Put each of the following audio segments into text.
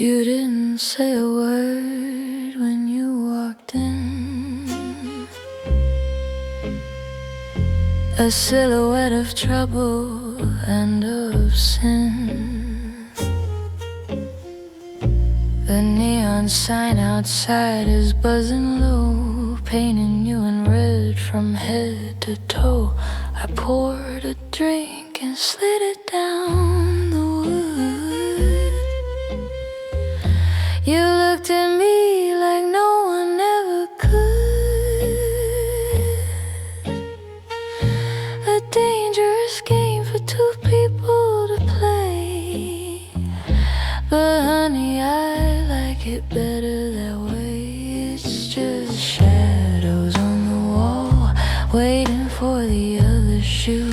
You didn't say a word when you walked in, a silhouette of trouble and of sin. The neon sign outside is buzzing low, painting you in red from head to toe. I poured a drink and slid it down the wood. You looked at me like no one ever could. A dangerous game for two people to play, but honey, I like it better that way. It's just shadows on the wall, waiting for the other shoe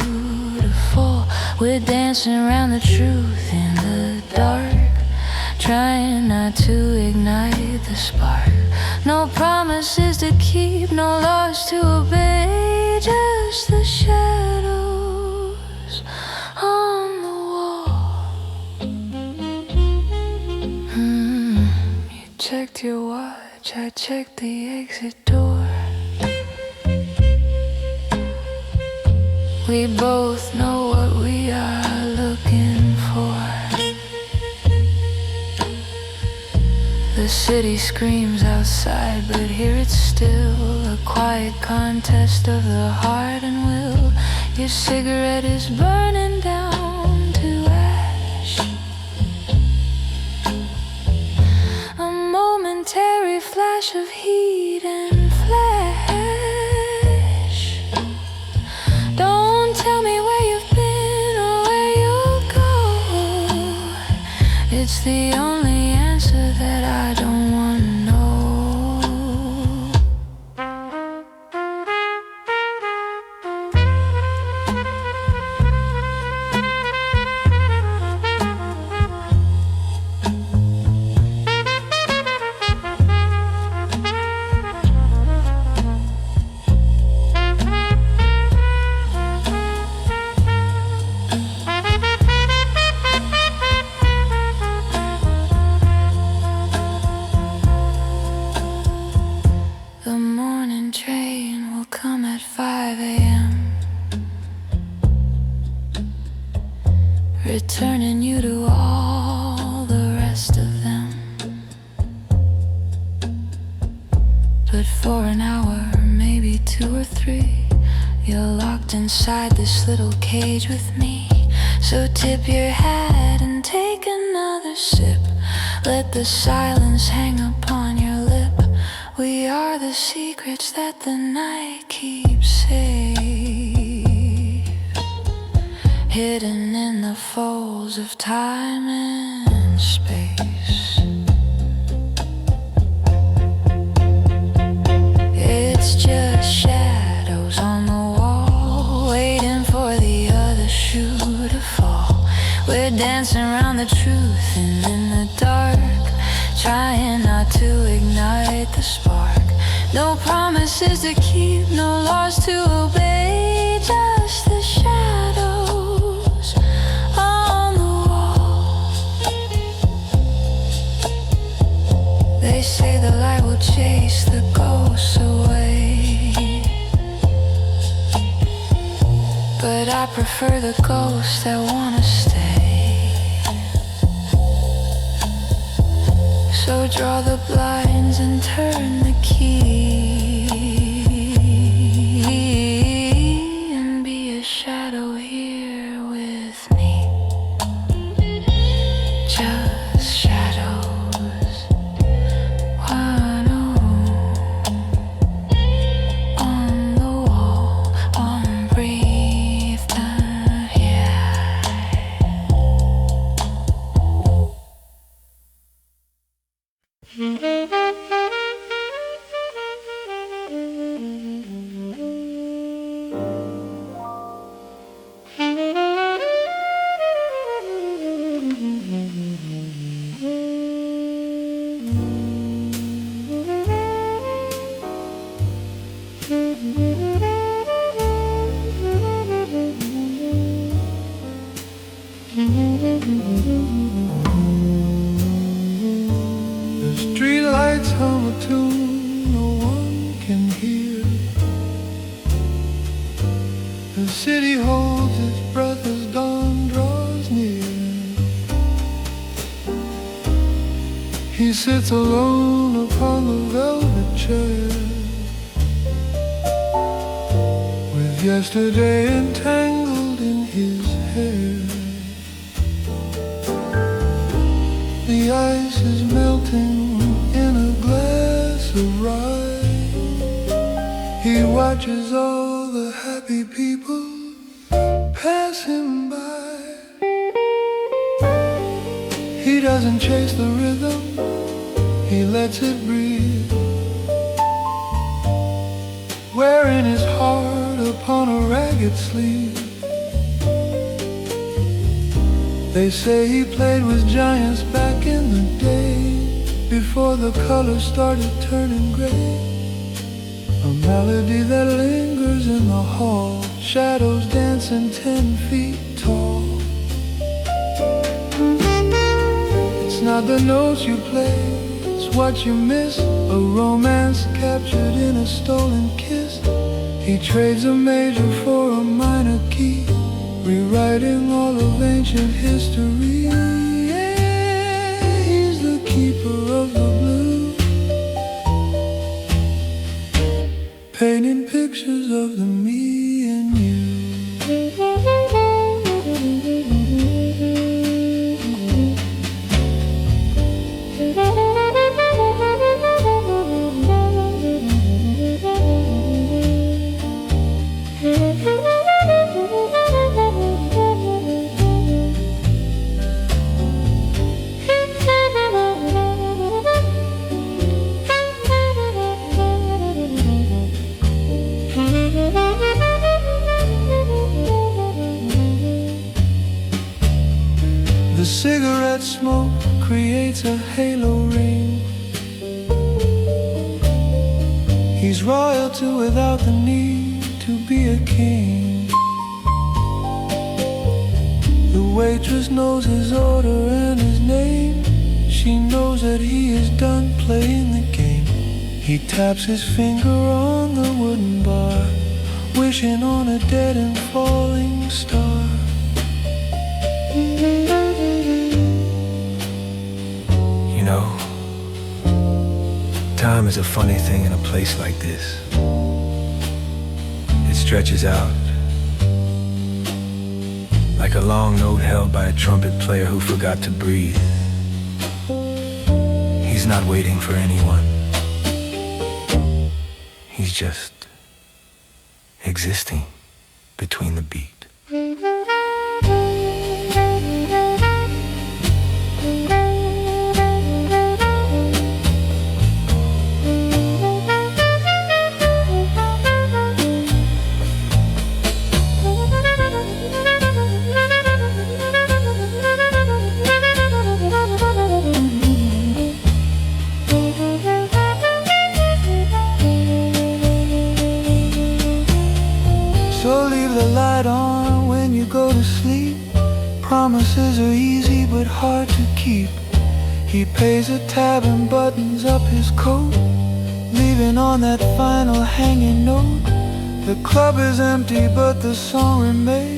to fall. We're dancing around the truth in the dark, trying not to ignite the spark. No promises to keep, no laws to obey, just the shadows on the wall. You checked your watch, I checked the exit door. We both know what we are looking for. The city screams outside, but here it's still a quiet contest of the heart and will. Your cigarette is burning down to ash. A momentary flash of heat and flash. Don't tell me where you've been or where you'll go. It's the only answer that I don't want to know. The morning train will come at 5 a.m., returning you to all the rest of them. But for an hour, maybe 2 or 3, you're locked inside this little cage with me. So tip your hat and take another sip. Let the silence hang upon your lip. We are the secrets that the night keeps safe, hidden in the folds of time and space. It's just shadows on the wall, waiting for the other shoe to fall. We're dancing around the truth and in the dark, trying not to ignite the spark. No promises to keep, no laws to obey, just the shadows on the wall. They say the light will chase the ghosts away, but I prefer the ghosts that wanna stay. So draw the blinds and turn the key, and be a shadow here with me. Just shadows. One on the wall, unbreathed here. city holds its breath as dawn draws near. He sits alone upon the velvet chair, with yesterday entangled in his hair. The ice is melting in a glass of rye. He watches all the happy people pass him by. He doesn't chase the rhythm, he lets it breathe, wearing his heart upon a ragged sleeve. They say he played with giants back in the day, before the colors started turning gray. A melody that lingers in the hall, shadows dancing 10 feet tall. It's not the notes you play, it's what you miss, a romance captured in a stolen kiss. He trades a major for a minor key, rewriting all of ancient history. Yeah, he's the keeper of the blues, painting pictures of the me and you. The cigarette smoke creates a halo ring. He's royalty without the need to be a king. The waitress knows his order and his name. She knows that he is done playing the game. He taps his finger on the wooden bar, wishing on a dead and falling star. You know, time is a funny thing in a place like this. It stretches out like a long note held by a trumpet player who forgot to breathe. He's not waiting for anyone. He's just existing between the beat. So leave the light on when you go to sleep. Promises are easy but hard to keep. He pays a tab and buttons up his coat, leaving on that final hanging note. The club is empty but the song remains,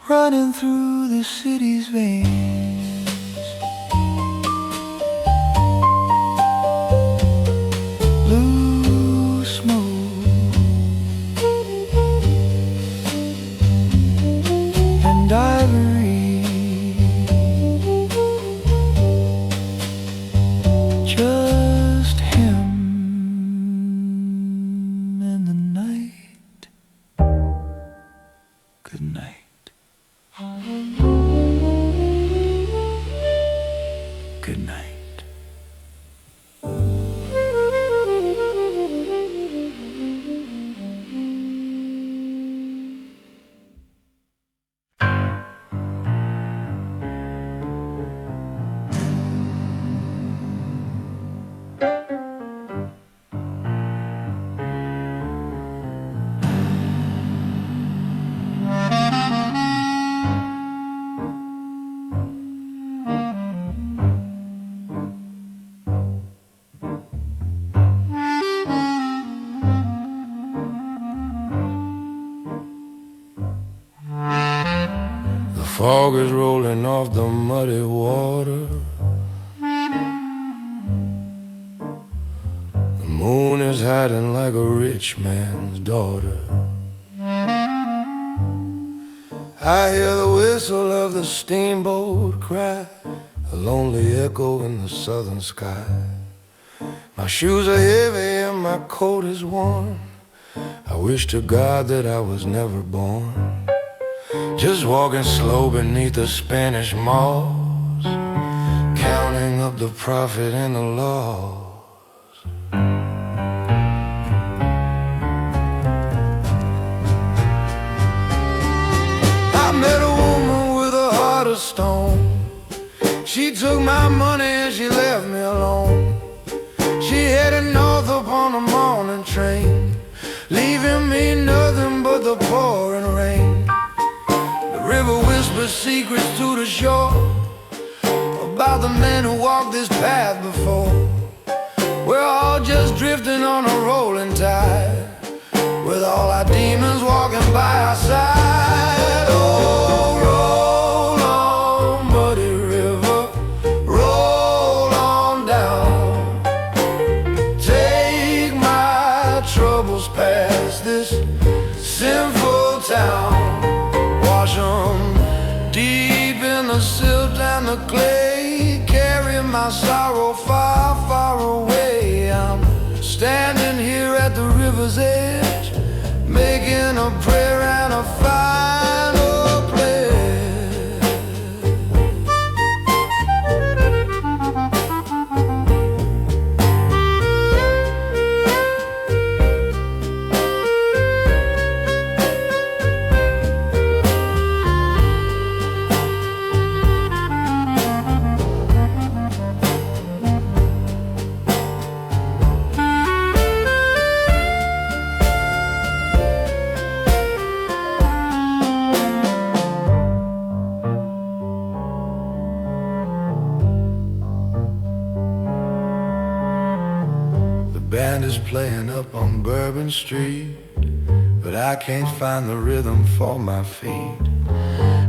running through the city's veins. Ivory, just him and the night. Good night. Good night. fog is rolling off the muddy water. The moon is hiding like a rich man's daughter. I hear the whistle of the steamboat cry, a lonely echo in the southern sky. My shoes are heavy and my coat is worn. I wish to God that I was never born. Just walking slow beneath the Spanish moss, counting up the profit and the loss. I met a woman with a heart of stone. She took my money and she left me alone. She headed north upon a morning train, leaving me nothing but the pouring rain. The river whispers secrets to the shore about the men who walked this path before. We're all just drifting on a rolling tide, with all our demons walking by our side. Oh, roll on, muddy river, roll on down. Take my troubles past this sinful town. Wash 'em deep in the silt and the clay. Carry my sorrow far, far away. I'm standing here at the river's edge, making a prayer and a final pledge. Band is playing up on Bourbon Street, but I can't find the rhythm for my feet.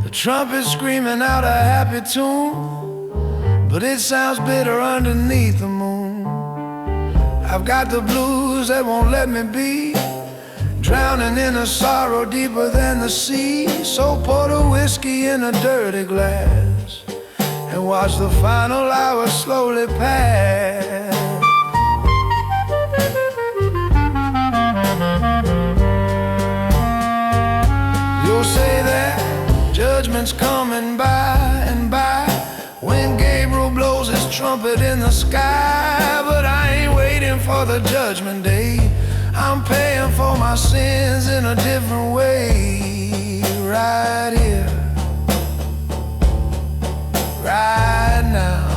The trumpet's screaming out a happy tune, but it sounds bitter underneath the moon. I've got the blues that won't let me be, drowning in a sorrow deeper than the sea. So pour the whiskey in a dirty glass and watch the final hour slowly pass. You'll say that judgment's coming by and by when Gabriel blows his trumpet in the sky. But I ain't waiting for the judgment day. I'm paying for my sins in a different way, right here, right now.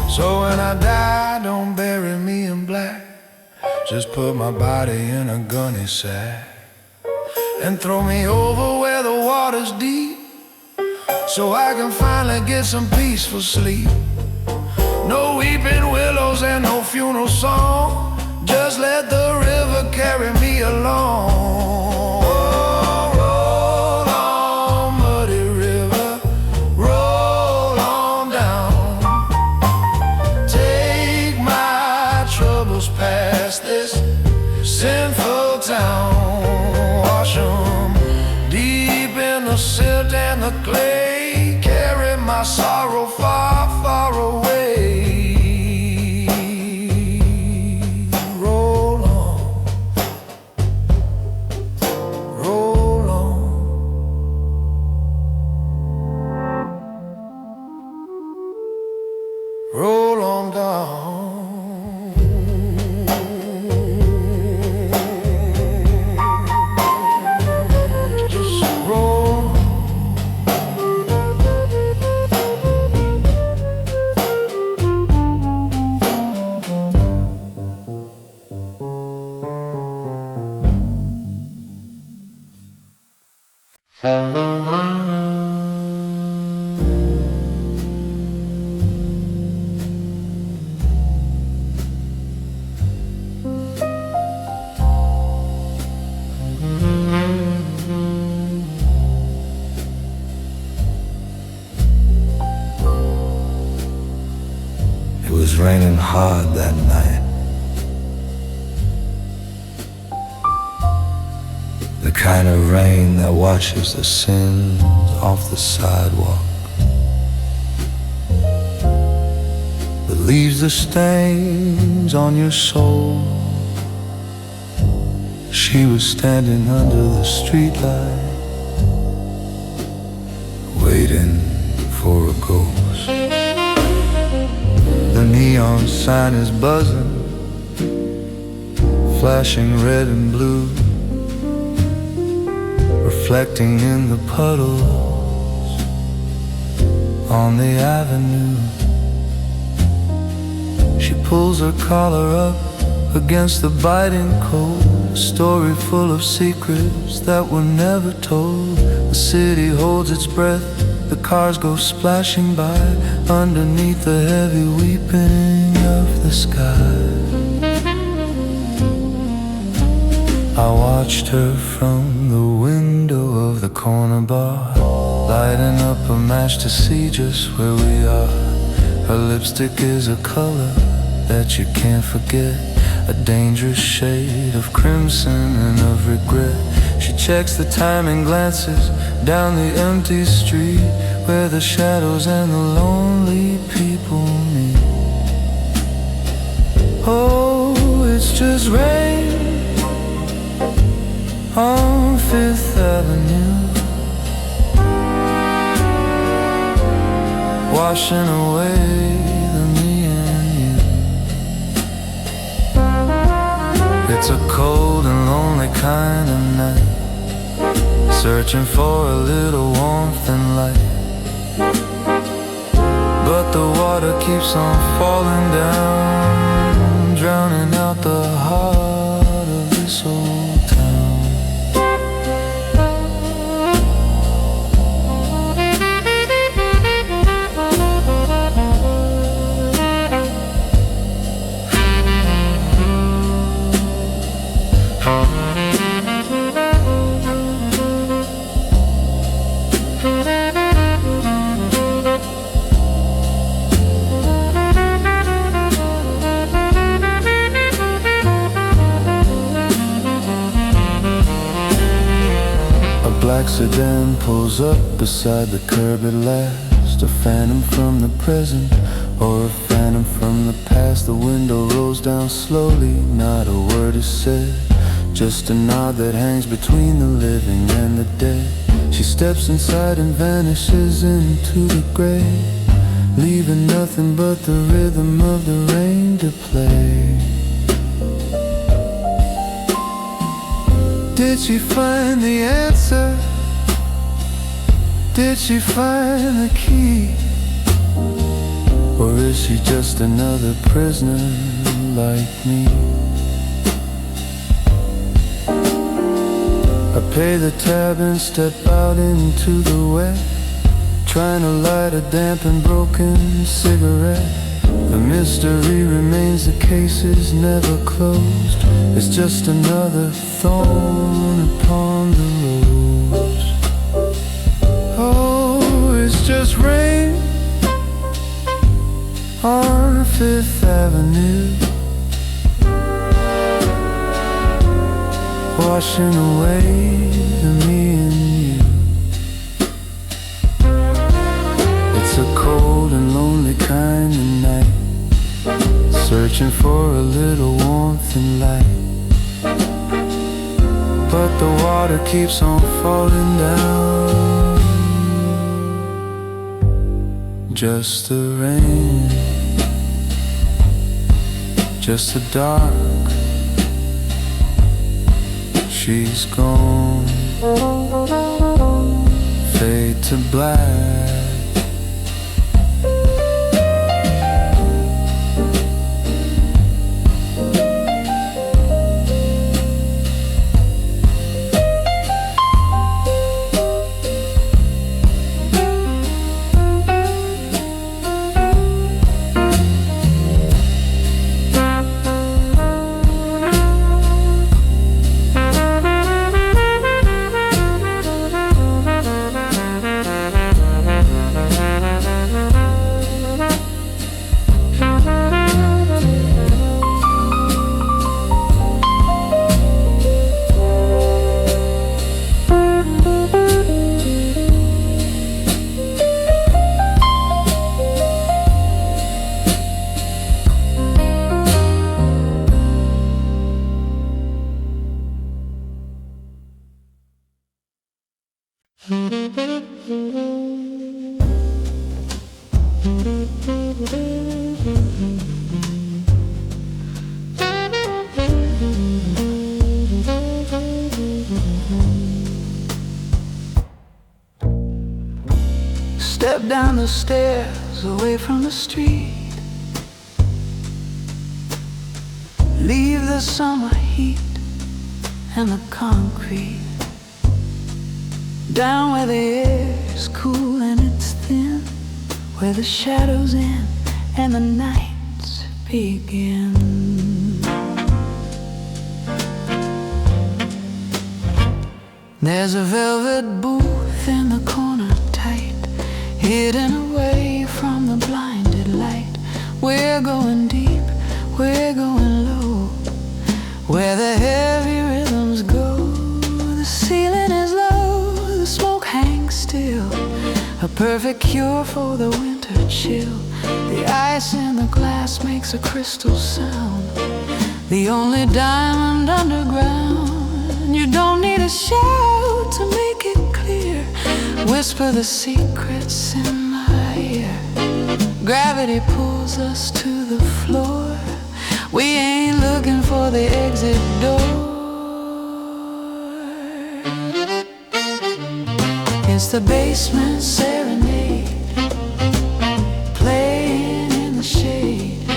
So when I die, don't bury me in black. Just put my body in a gunny sack and throw me over where the water's deep, so I can finally get some peaceful sleep. No weeping willows and no funeral song, just let the river carry me along. Oh, roll on, muddy river, roll on down. Take my troubles past this sinful town. Wash 'em deep in the silt and the clay. Carry my sorrow far, far away. Roll on, roll on. Roll on down. Just roll. hard that night. The kind of rain that washes the sins off the sidewalk, that leaves the stains on your soul. She was standing under the streetlight, waiting for a ghost. The neon sign is buzzing, flashing red and blue, reflecting in the puddles on the avenue. She pulls her collar up against the biting cold, a story full of secrets that were never told. The city holds its breath, the cars go splashing by underneath the heavy weeping of the sky. I watched her from the window of the corner bar, lighting up a match to see just where we are. Her lipstick is a color that you can't forget, a dangerous shade of crimson and of regret. She checks the time and glances down the empty street where the shadows and the lonely people meet. Oh, it's just rain on Fifth Avenue, washing away the me and you. It's a cold and lonely kind of night, searching for a little warmth and light, but the water keeps on falling down, drowning out the heart of this old town. Black sedan pulls up beside the curb at last, a phantom from the present or a phantom from the past. The window rolls down slowly, not a word is said, just a nod that hangs between the living and the dead. She steps inside and vanishes into the gray, leaving nothing but the rhythm of the rain to play. Did she find the answer? Did she find the key? Or is she just another prisoner like me? I pay the tab and step out into the wet, trying to light a damp and broken cigarette. The mystery remains, the case is never closed. It's just another thorn upon the rose. Oh, it's just rain on Fifth Avenue, washing away the me and you. It's a cold and lonely kind of night, searching for a little warmth and light, but the water keeps on falling down. Just the rain, just the dark. She's gone, fade to black. Step down the stairs away from the street. Leave the summer heat and the concrete. Down where the air is cool and it's thin, where the shadows end and the nights begin. There's a velvet booth in the corner tight, hidden away from the blinded light. We're going deep, we're going low, where the heavy rhythms go. The ceiling is low, the smoke hangs still, a perfect cure for the winter chill. The ice in the glass makes a crystal sound, the only diamond underground. You don't need a shout to make it clear, whisper the secrets in my ear. Gravity pulls us to the floor, we ain't looking for the exit door. It's the Basement Serenade, playing in the shade,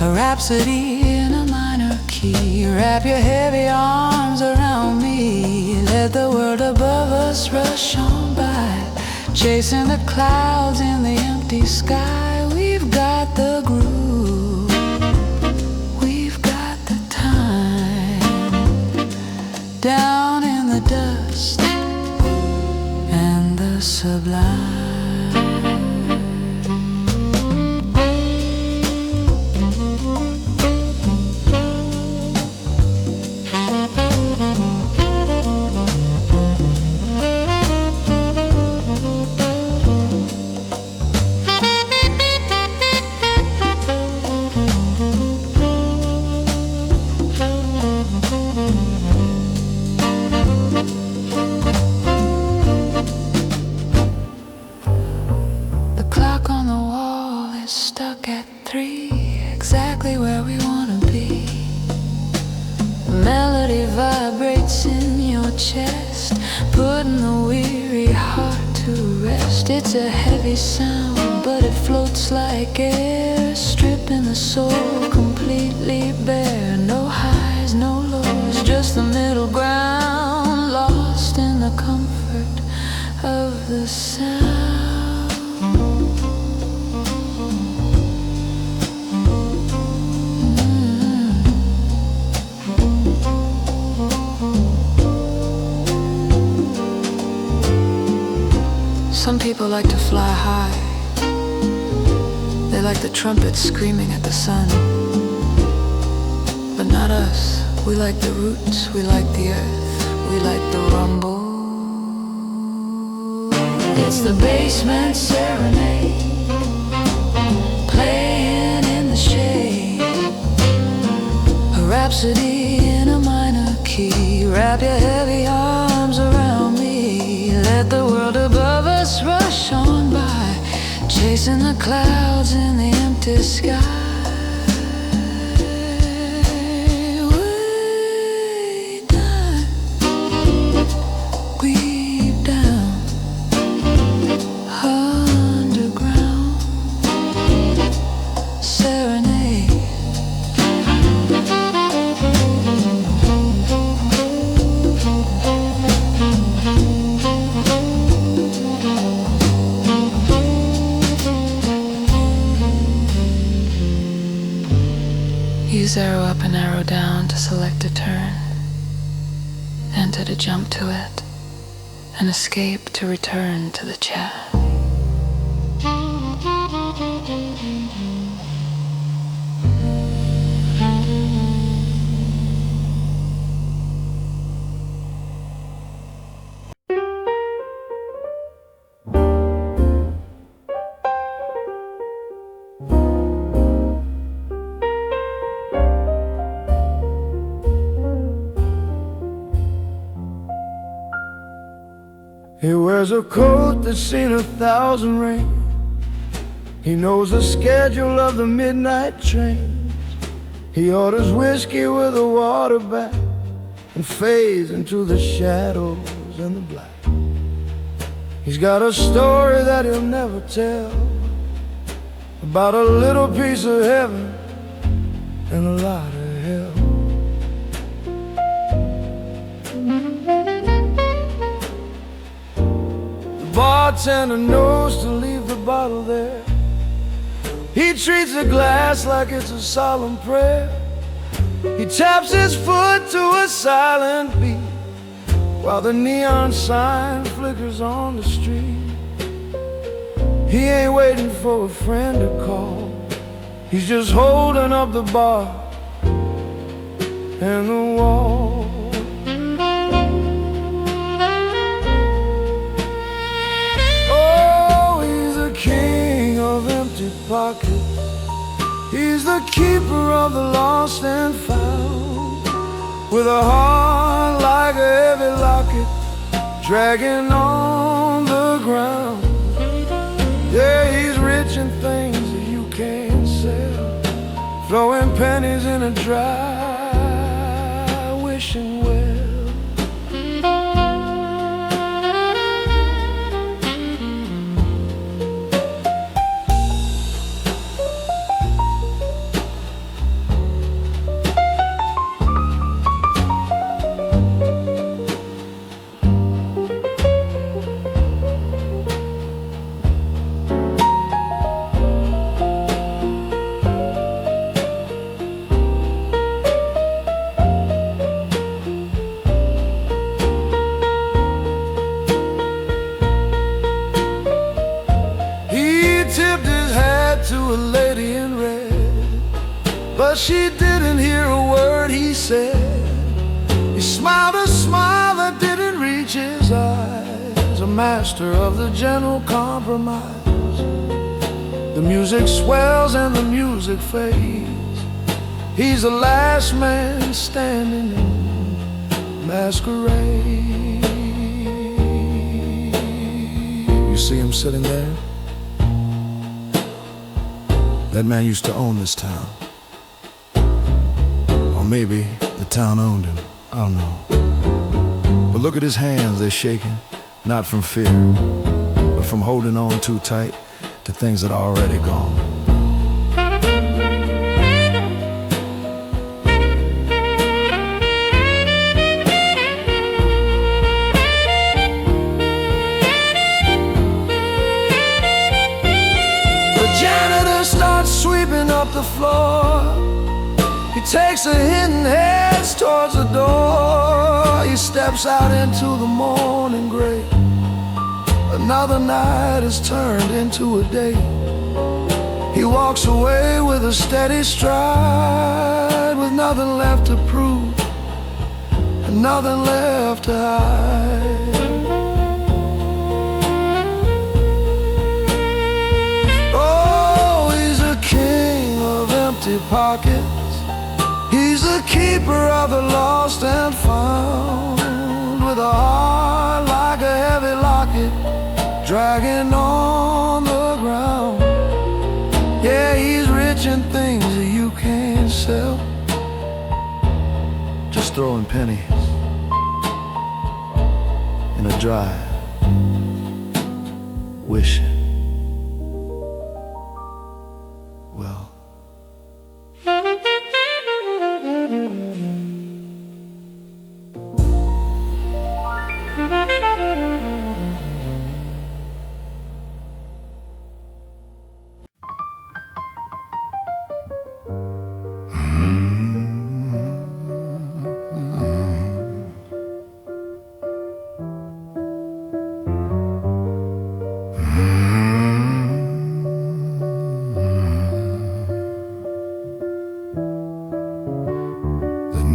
a rhapsody in a minor key. Wrap your heavy arms around me, let the world above us rush on by, chasing the clouds in the empty sky. We've got the groove, we've got the time, down in the dust and the sublime. Stuck at 3, exactly where we wanna be. The melody vibrates in your chest, putting the weary heart to rest. It's a heavy sound, but it floats like air, stripping the soul completely bare. No highs, no lows, just the middle ground, lost in the comfort of the sound. Some people like to fly high, they like the trumpets screaming at the sun. But not us, we like the roots, we like the earth, we like the rumble. It's the Basement Serenade, playing in the shade, a rhapsody in a minor key. Wrap your heavy arms around me, let the world above us rush on by, chasing the clouds in the empty sky. Way down, underground, serenade. Use arrow up and arrow down to select a turn, enter to jump to it, and escape to return to the chat. He wears a coat that's seen 1,000 rains. He knows the schedule of the midnight trains. He orders whiskey with a water back and fades into the shadows and the black. He's got a story that he'll never tell, about a little piece of heaven and a lot of hell. The bartender knows to leave the bottle there. He treats the glass like it's a solemn prayer. He taps his foot to a silent beat while the neon sign flickers on the street. He ain't waiting for a friend to call. He's just holding up the bar and the wall. Oh, he's the king of empty pockets. He's the keeper of the lost and found, with a heart like a heavy locket dragging on the ground. Yeah, he's rich in things that you can't sell, throwing pennies in a dry wishing well. But she didn't hear a word he said. He smiled a smile that didn't reach his eyes, a master of the gentle compromise. The music swells and the music fades. He's the last man standing in masquerade. You see him sitting there? That man used to own this town. Or maybe the town owned him, I don't know. But look at his hands, they're shaking, not from fear, but from holding on too tight to things that are already gone. The janitor starts sweeping up the floor. He takes a hit and heads towards the door. He steps out into the morning gray. Another night has turned into a day. He walks away with a steady stride, with nothing left to prove and nothing left to hide. Oh, he's a king of empty pockets. He's the keeper of the lost and found, with a heart like a heavy locket dragging on the ground. Yeah, he's rich in things that you can't sell, just throwing pennies in a dry wishing well.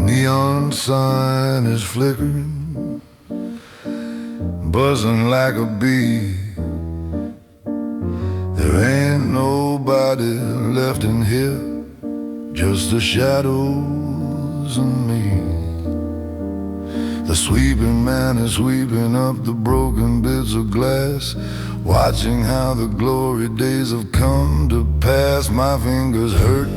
Neon sign is flickering, buzzing like a bee. There ain't nobody left in here, just the shadows and me. The sweeping man is sweeping up the broken bits of glass, watching how the glory days have come to pass. My fingers hurt,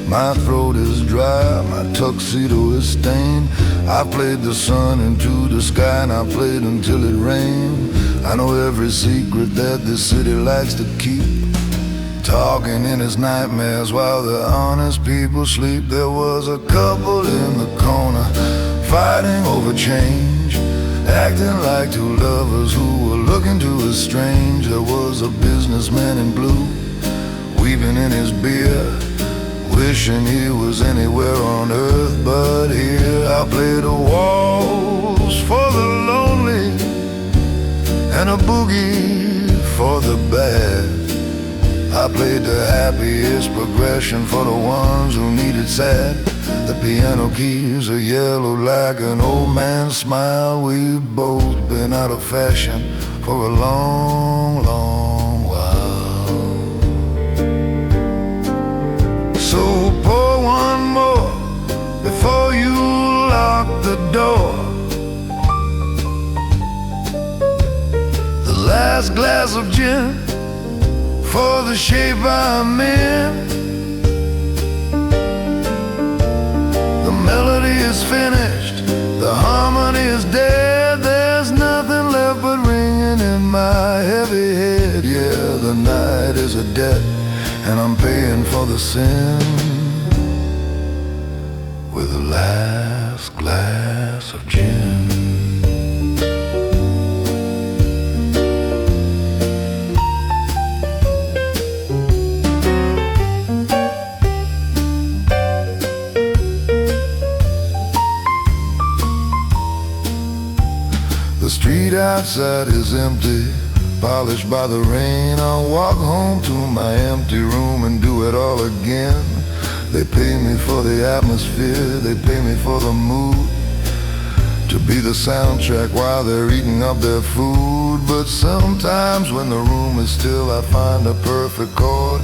my throat is dry, my tuxedo is stained. I played the sun into the sky and I played until it rained. I know every secret that this city likes to keep, talking in his nightmares while the honest people sleep. There was a couple in the corner fighting over change, acting like two lovers who were looking to estrange. There was a businessman in blue, weeping in his beer, wishing he was anywhere on earth but here. I played a waltz for the lonely and a boogie for the bad. I played the happiest progression for the ones who needed sad. The piano keys are yellow like an old man's smile. We've both been out of fashion for a long, long while. So pour one more before you lock the door. The last glass of gin for the shape I'm in. The melody is finished, the harmony is dead. There's nothing left but ringing in my heavy head. Yeah, the night is a debt and I'm paying for the sin with the last glass of gin. The street outside is empty, polished by the rain. I'll walk home to my empty room and do it all again. They pay me for the atmosphere, they pay me for the mood, to be the soundtrack while they're eating up their food. But sometimes when the room is still, I find a perfect chord,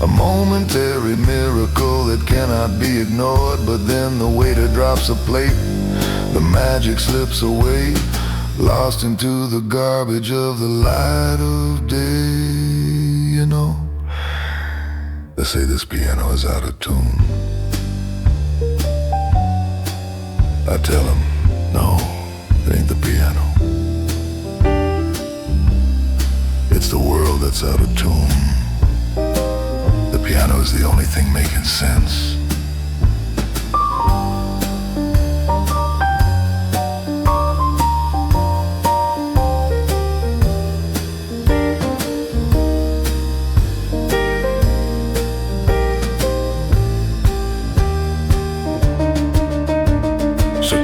a momentary miracle that cannot be ignored. But then the waiter drops a plate, the magic slips away, lost into the garbage of the light of day. You know, they say this piano is out of tune. I tell them, no, it ain't the piano. It's the world that's out of tune. The piano is the only thing making sense.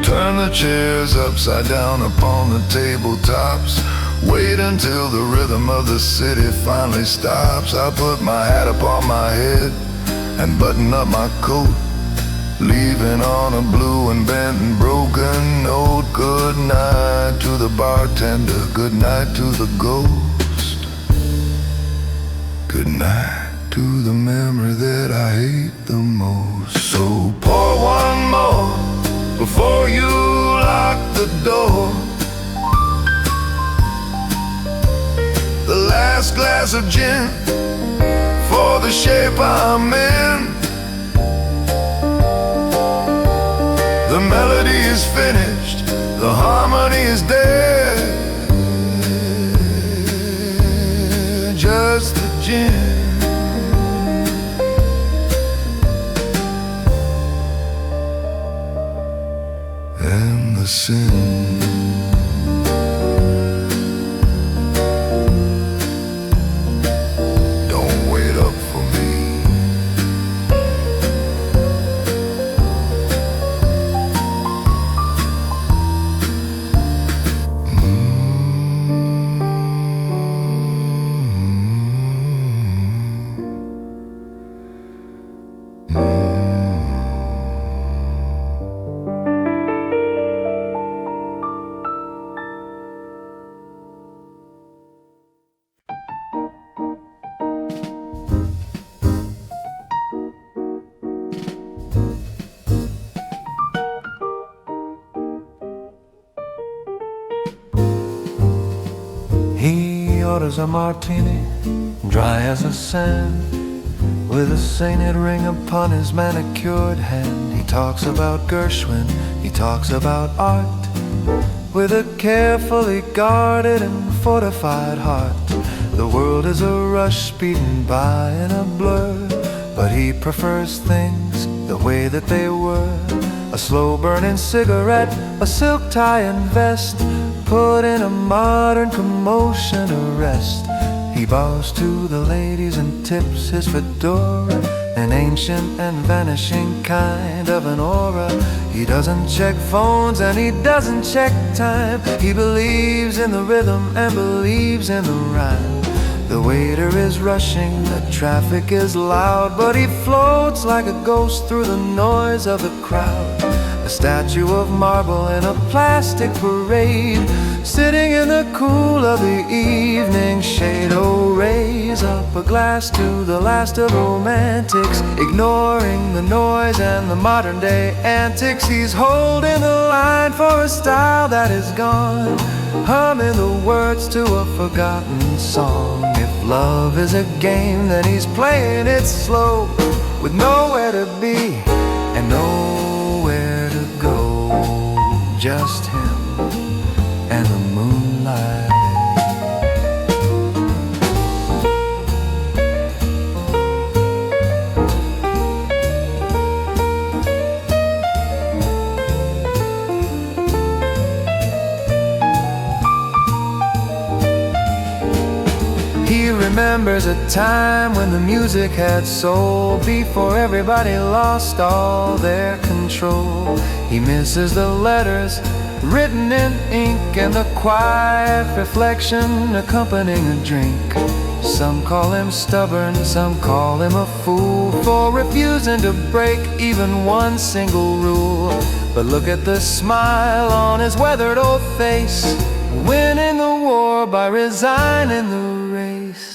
Turn the chairs upside down upon the tabletops. Wait until the rhythm of the city finally stops. I put my hat upon my head and button up my coat, leaving on a blue and bent and broken note. Good night to the bartender, good night to the ghost, good night to the memory that I hate the most. So pour one more before you lock the door. The last glass of gin for the shape I'm in. The melody is finished, the harmony is dead. Just the gin and the sin. Don't wait up for me. orders a martini, dry as a sand, with a sainted ring upon his manicured hand. He talks about Gershwin, he talks about art, with a carefully guarded and fortified heart. The world is a rush speeding by in a blur, but he prefers things the way that they were. A slow-burning cigarette, a silk tie and vest, put in a modern commotion arrest. He bows to the ladies and tips his fedora, an ancient and vanishing kind of an aura. He doesn't check phones and he doesn't check time. He believes in the rhythm and believes in the rhyme. The waiter is rushing, the traffic is loud, but he floats like a ghost through the noise of the crowd. A statue of marble in a plastic parade, sitting in the cool of the evening shade. Oh, raise up a glass to the last of romantics, ignoring the noise and the modern day antics. He's holding the line for a style that is gone, humming the words to a forgotten song. If love is a game, then he's playing it slow, with nowhere to be and nowhere to go. Just him and the moonlight. He remembers a time when the music had soul, before everybody lost all their control. He misses the letters written in ink and the quiet reflection accompanying a drink. Some call him stubborn, some call him a fool for refusing to break even one single rule. But look at the smile on his weathered old face, winning the war by resigning the race.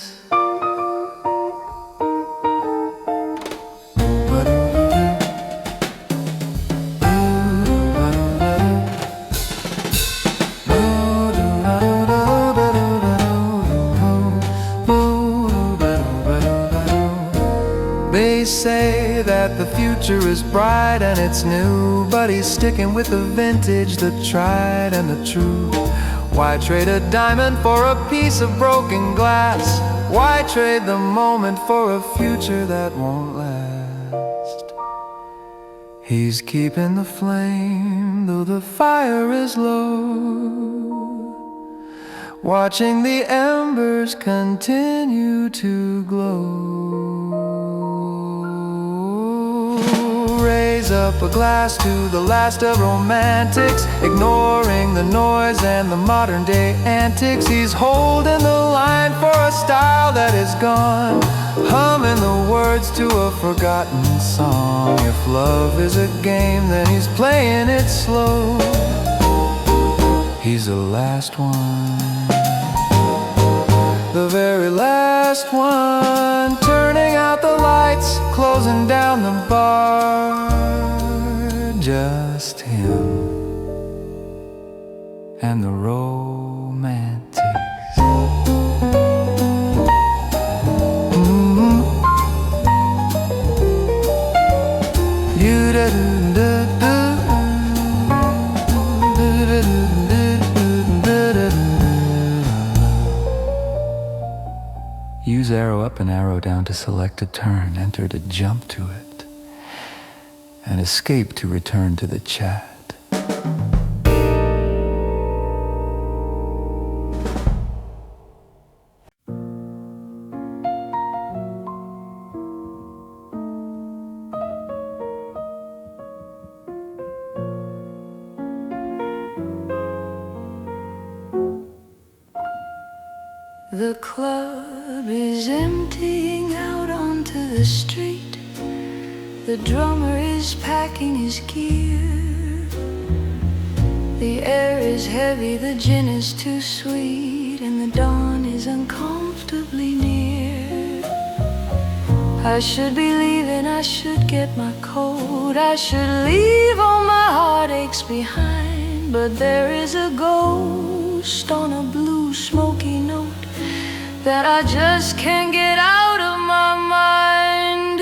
They say that the future is bright and it's new, but he's sticking with the vintage, the tried and the true. Why trade a diamond for a piece of broken glass? Why trade the moment for a future that won't last? He's keeping the flame though the fire is low, watching the embers continue to glow. Raise up a glass to the last of romantics, ignoring the noise and the modern day antics. He's holding the line for a style that is gone, humming the words to a forgotten song. If love is a game, then he's playing it slow. He's the last one, the very last one, turning out the lights, closing down the bar. Just him and the romantics. Use arrow up and arrow down to select a turn, enter to jump to it, and escape to return to the chat. The club is emptying out onto the street. The drummer is packing his gear. The air is heavy, the gin is too sweet, and the dawn is uncomfortably near. I should be leaving, I should get my coat, I should leave all my heartaches behind. But there is a ghost on a blue smoky note that I just can't get out of my mind.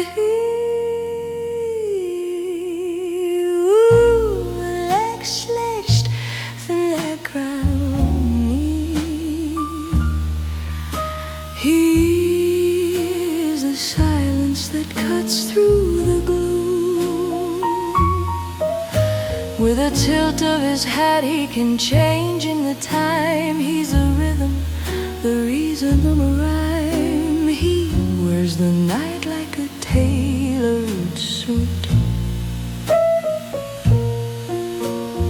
Like schlecht verlegrani. Here's the silence that cuts through the gloom. With a tilt of his hat he can change in the time. He's a rhythm, the reason I'm a rhyme. He wears the night like a tailored suit.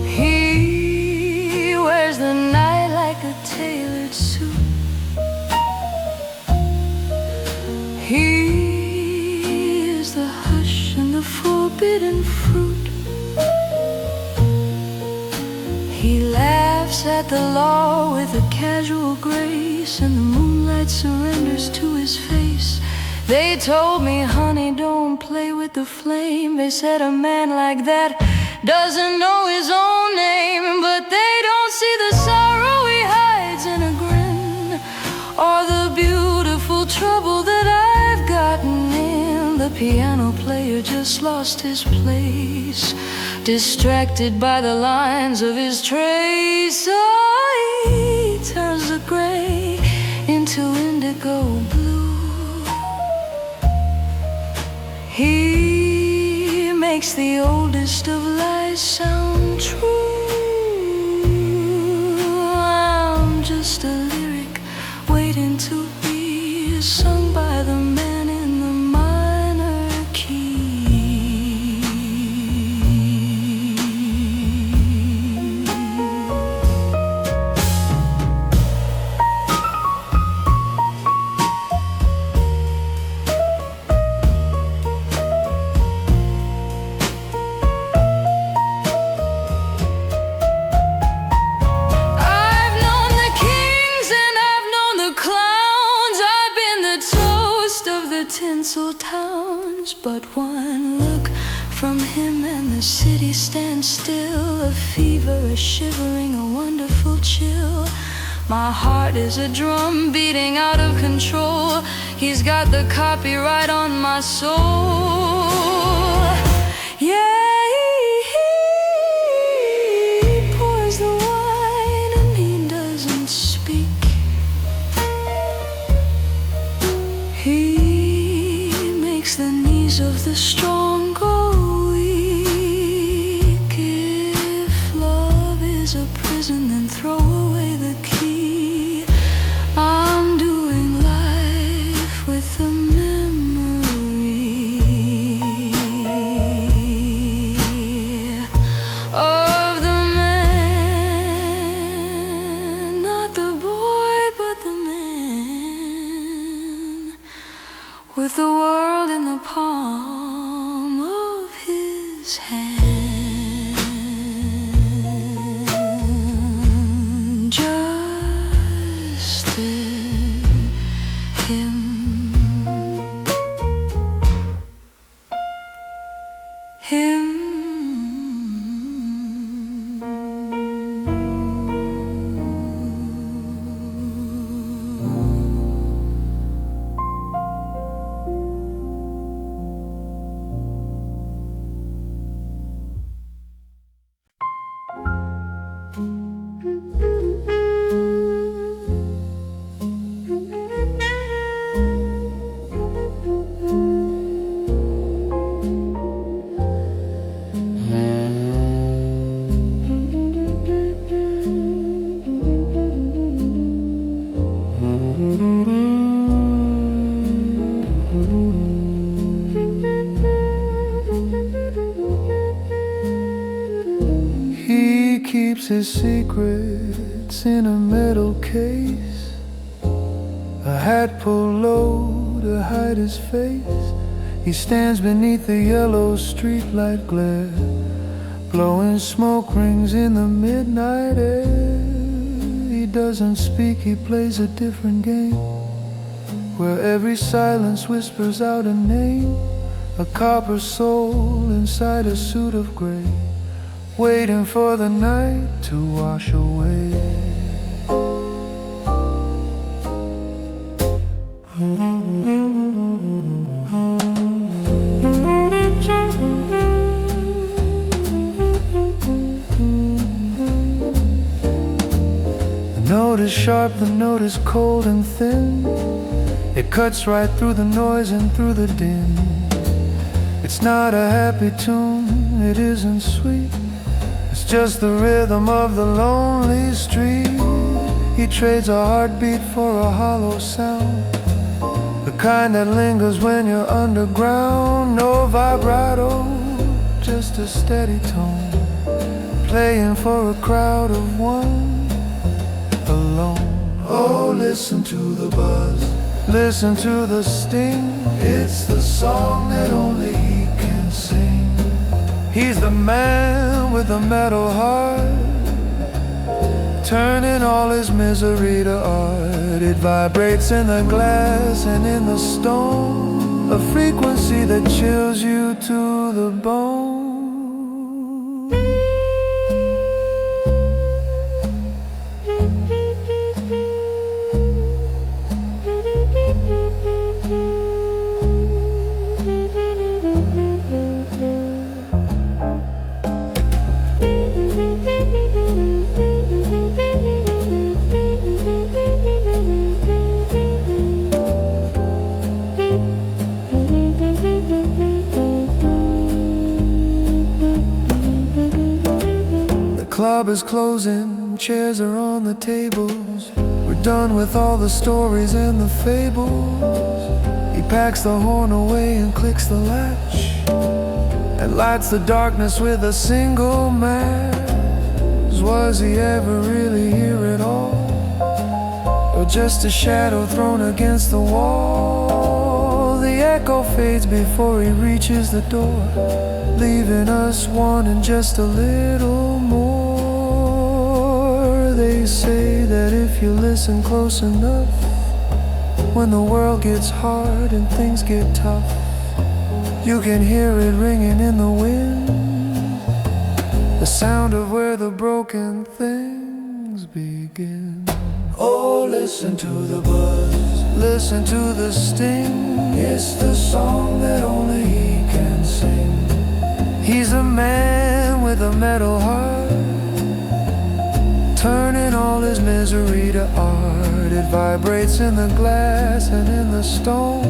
He wears the night like a tailored suit. He is the hush and the forbidden fruit. He laughs at the law with a casual grace, and the moonlight surrenders to his face. They told me, honey, don't play with the flame. They said a man like that doesn't know his own name. But they don't see the sorrow he hides in a grin, or the beautiful trouble that I've gotten in. The piano player just lost his place, distracted by the lines of his trace. Oh, he turns the gray into indigo blue. He makes the oldest of lies sound true. I'm just a lyric waiting to be sung by the man in the minor key. I've known the kings and I've known the clowns. I've been the toast of the tinsel towns. But one look from him and the city stands still. A fever, a shivering, a wonderful chill. My heart is a drum beating out of control. He's got the copyright on my soul. Yeah, he pours the wine and he doesn't speak. He makes the knees of the strong go weak. If love is a prison, then throw away the key. I'm doing life with a memory of the man, not the boy, but the man, with the world in the palm of his hand. Just him. He keeps his secrets in a metal case, a hat pulled low to hide his face. He stands beneath the yellow streetlight glare, blowing smoke rings in the midnight air. He doesn't speak, he plays a different game, where every silence whispers out a name. A copper soul inside a suit of gray, waiting for the night to wash away. The note is sharp, the note is cold and thin. It cuts right through the noise and through the din. It's not a happy tune, it isn't sweet. It's just the rhythm of the lonely street. He trades a heartbeat for a hollow sound, the kind that lingers when you're underground. No vibrato, just a steady tone, playing for a crowd of one alone. Oh, listen to the buzz, listen to the sting. It's the song that only he can sing. He's the man with the metal heart, turning all his misery to art. It vibrates in the glass and in the stone, a frequency that chills you to the bone. The club is closing, chairs are on the tables. We're done with all the stories and the fables. He packs the horn away and clicks the latch, and lights the darkness with a single match. Was he ever really here at all, or just a shadow thrown against the wall? The echo fades before he reaches the door, leaving us wanting just a little more. They say that if you listen close enough, when the world gets hard and things get tough, you can hear it ringing in the wind, the sound of where the broken things begin. Oh, listen to the buzz, listen to the sting. It's the song that only he can sing. He's a man with a metal heart, turning all his misery to art. It vibrates in the glass and in the stone,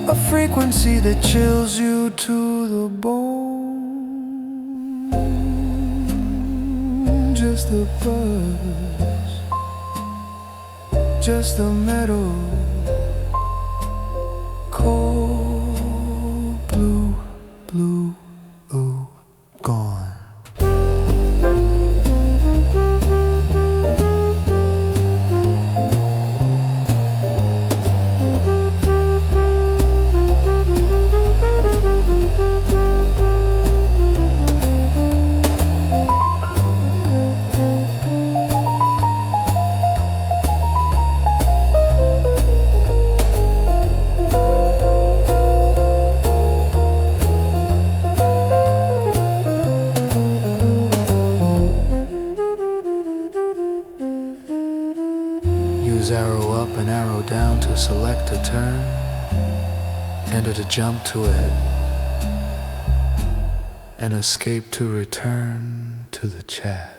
a frequency that chills you to the bone. Just the buzz, just the metal, cold blue, blue, ooh, gone. Use arrow up and arrow down to select a turn, enter to jump to it, and escape to return to the chat.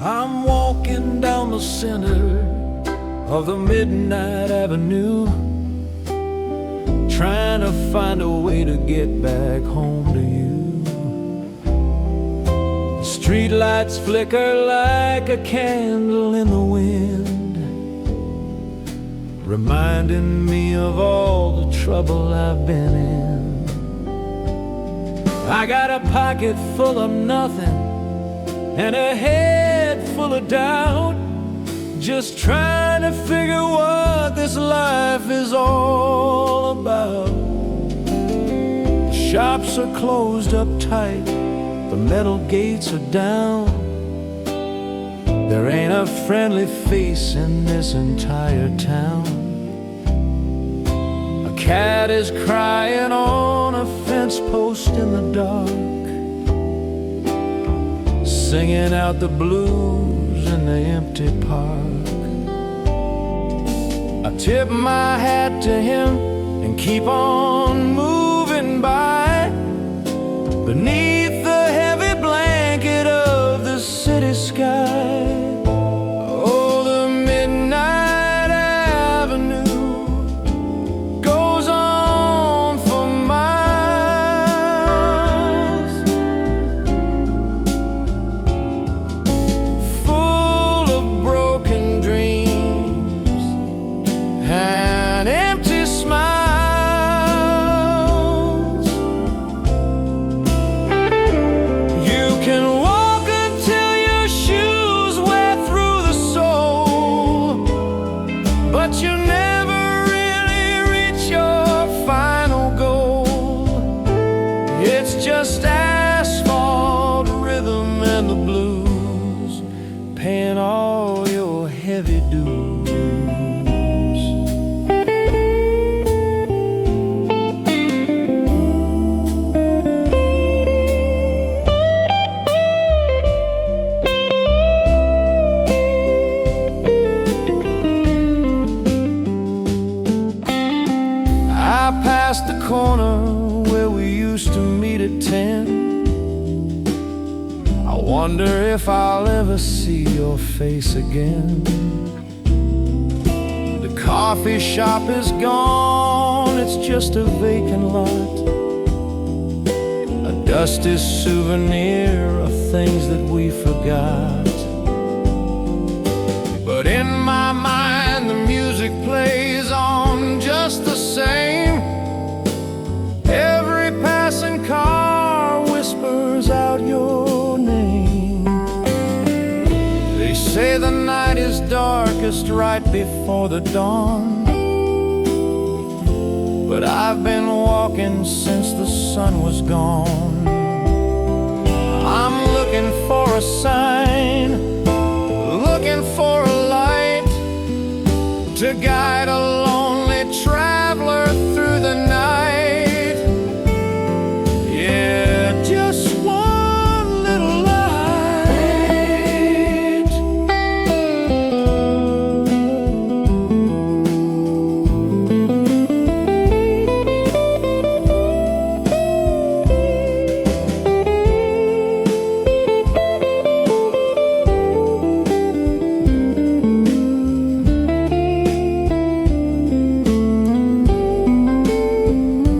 I'm walking down the center of the Midnight Avenue, trying to find a way to get back home to you. Streetlights flicker like a candle in the wind, reminding me of all the trouble I've been in. I got a pocket full of nothing and a head full of doubt, just trying to figure what this life is all about. The shops are closed up tight, the metal gates are down. There ain't a friendly face in this entire town. A cat is crying on a fence post in the dark, singing out the blues in the empty park. I tip my hat to him and keep on moving by, beneath the heavy blanket of the city sky. Oh, the midnight avenue goes on for miles, full of broken dreams and empty smiles. You can walk until your shoes wear through the sole, but you never really reach your final goal. It's just asphalt, rhythm, and the blues, paying all your heavy dues. I passed the corner where we used to meet at 10. I wonder if I'll ever see your face again. The coffee shop is gone, it's just a vacant lot, a dusty souvenir of things that we forgot. But in my mind the music plays on just the same. Every passing car whispers out your name. They say the night is darkest right before the dawn, but I've been walking since the sun was gone. I'm looking for a sign, looking for a light to guide a lonely traveler through the night. Yeah, just one little light.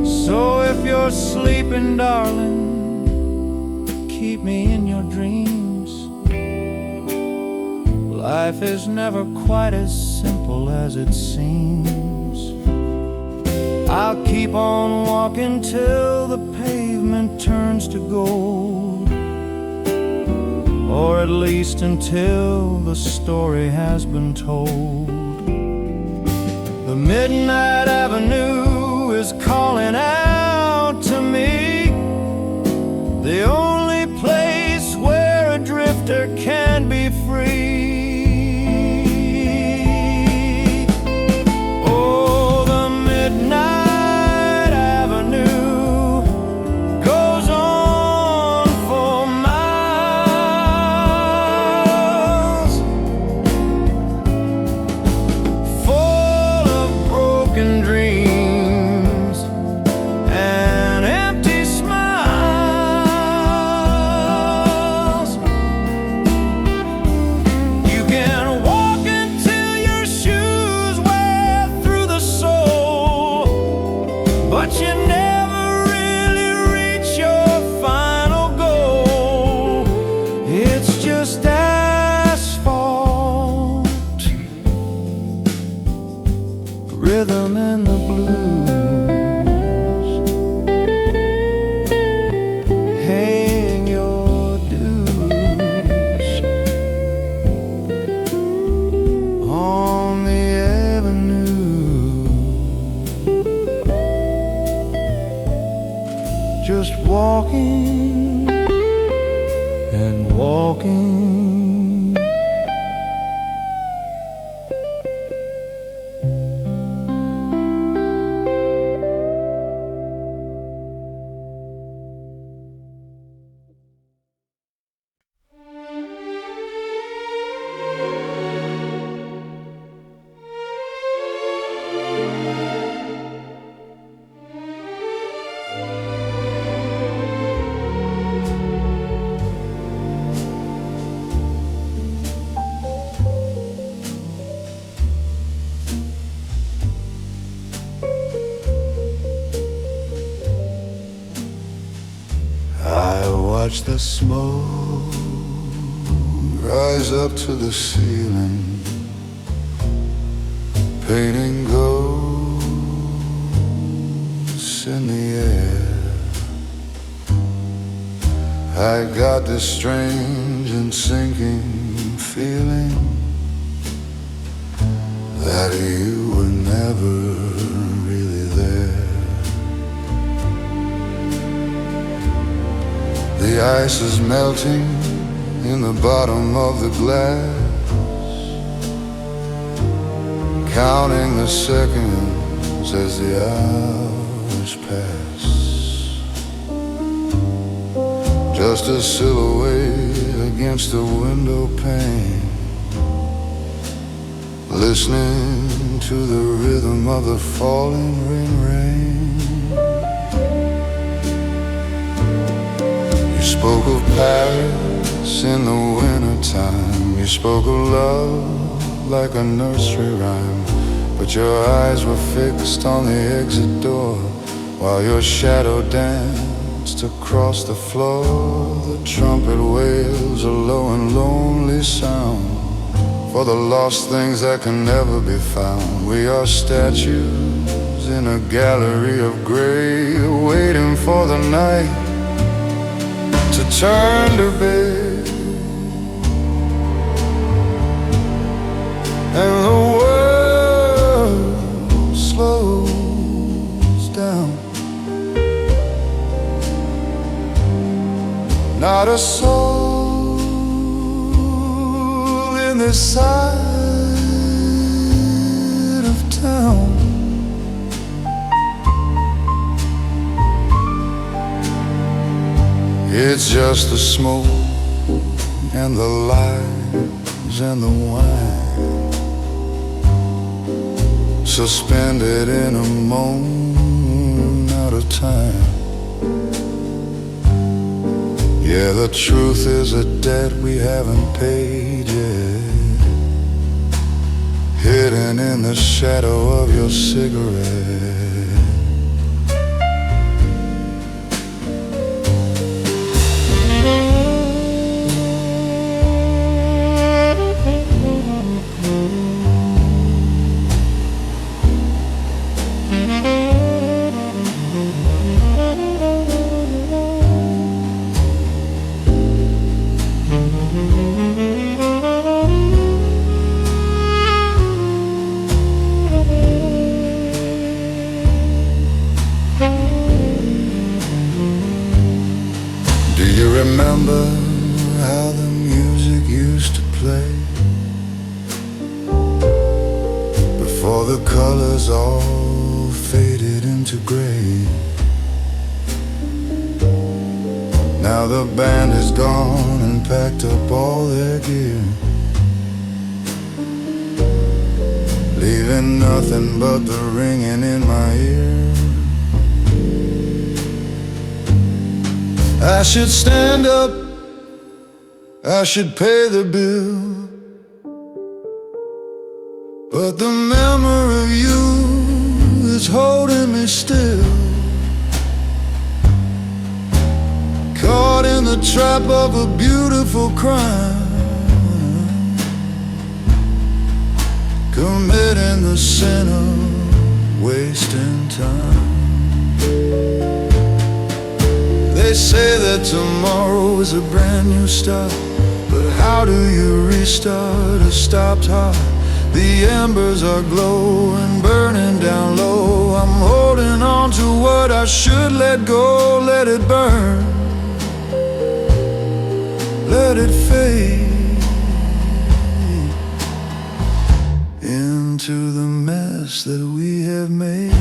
So if you're sleeping, darling, keep me in your dreams. Life is never quite as simple as it seems. I'll keep on walking till the pavement turns to gold, or at least until the story has been told. The midnight avenue is calling out to me, the only place where a drifter can be free. Oh, the midnight avenue goes on for miles, full of broken dreams and the blues. Hang your dues on the avenue, just walking and walking. Watch the smoke rise up to the ceiling, painting ghosts in the air. I got this strange and sinking feeling that you were never really there. The ice is melting in the bottom of the glass, counting the seconds as the hours pass. Just a silhouette against the window pane, listening to the rhythm of the falling rain. You spoke of Paris in the wintertime. You spoke of love like a nursery rhyme, but your eyes were fixed on the exit door while your shadow danced across the floor. The trumpet wails a low and lonely sound for the lost things that can never be found. We are statues in a gallery of gray, waiting for the night to turn to bed, and the world slows down. Not a soul in this side of town. It's just the smoke and the lies and the wine, suspended in a moment out of time. Yeah, the truth is a debt we haven't paid yet, hidden in the shadow of your cigarette. Remember how the music used to play before the colors all faded into gray? Now the band is gone and packed up all their gear, leaving nothing but the ringing in my ear. I should stand up, I should pay the bill, but the memory of you is holding me still, caught in the trap of a beautiful crime, committing the sin of wasting time. They say that tomorrow is a brand new start, but how do you restart a stopped heart? The embers are glowing, burning down low. I'm holding on to what I should let go. Let it burn, let it fade into the mess that we have made.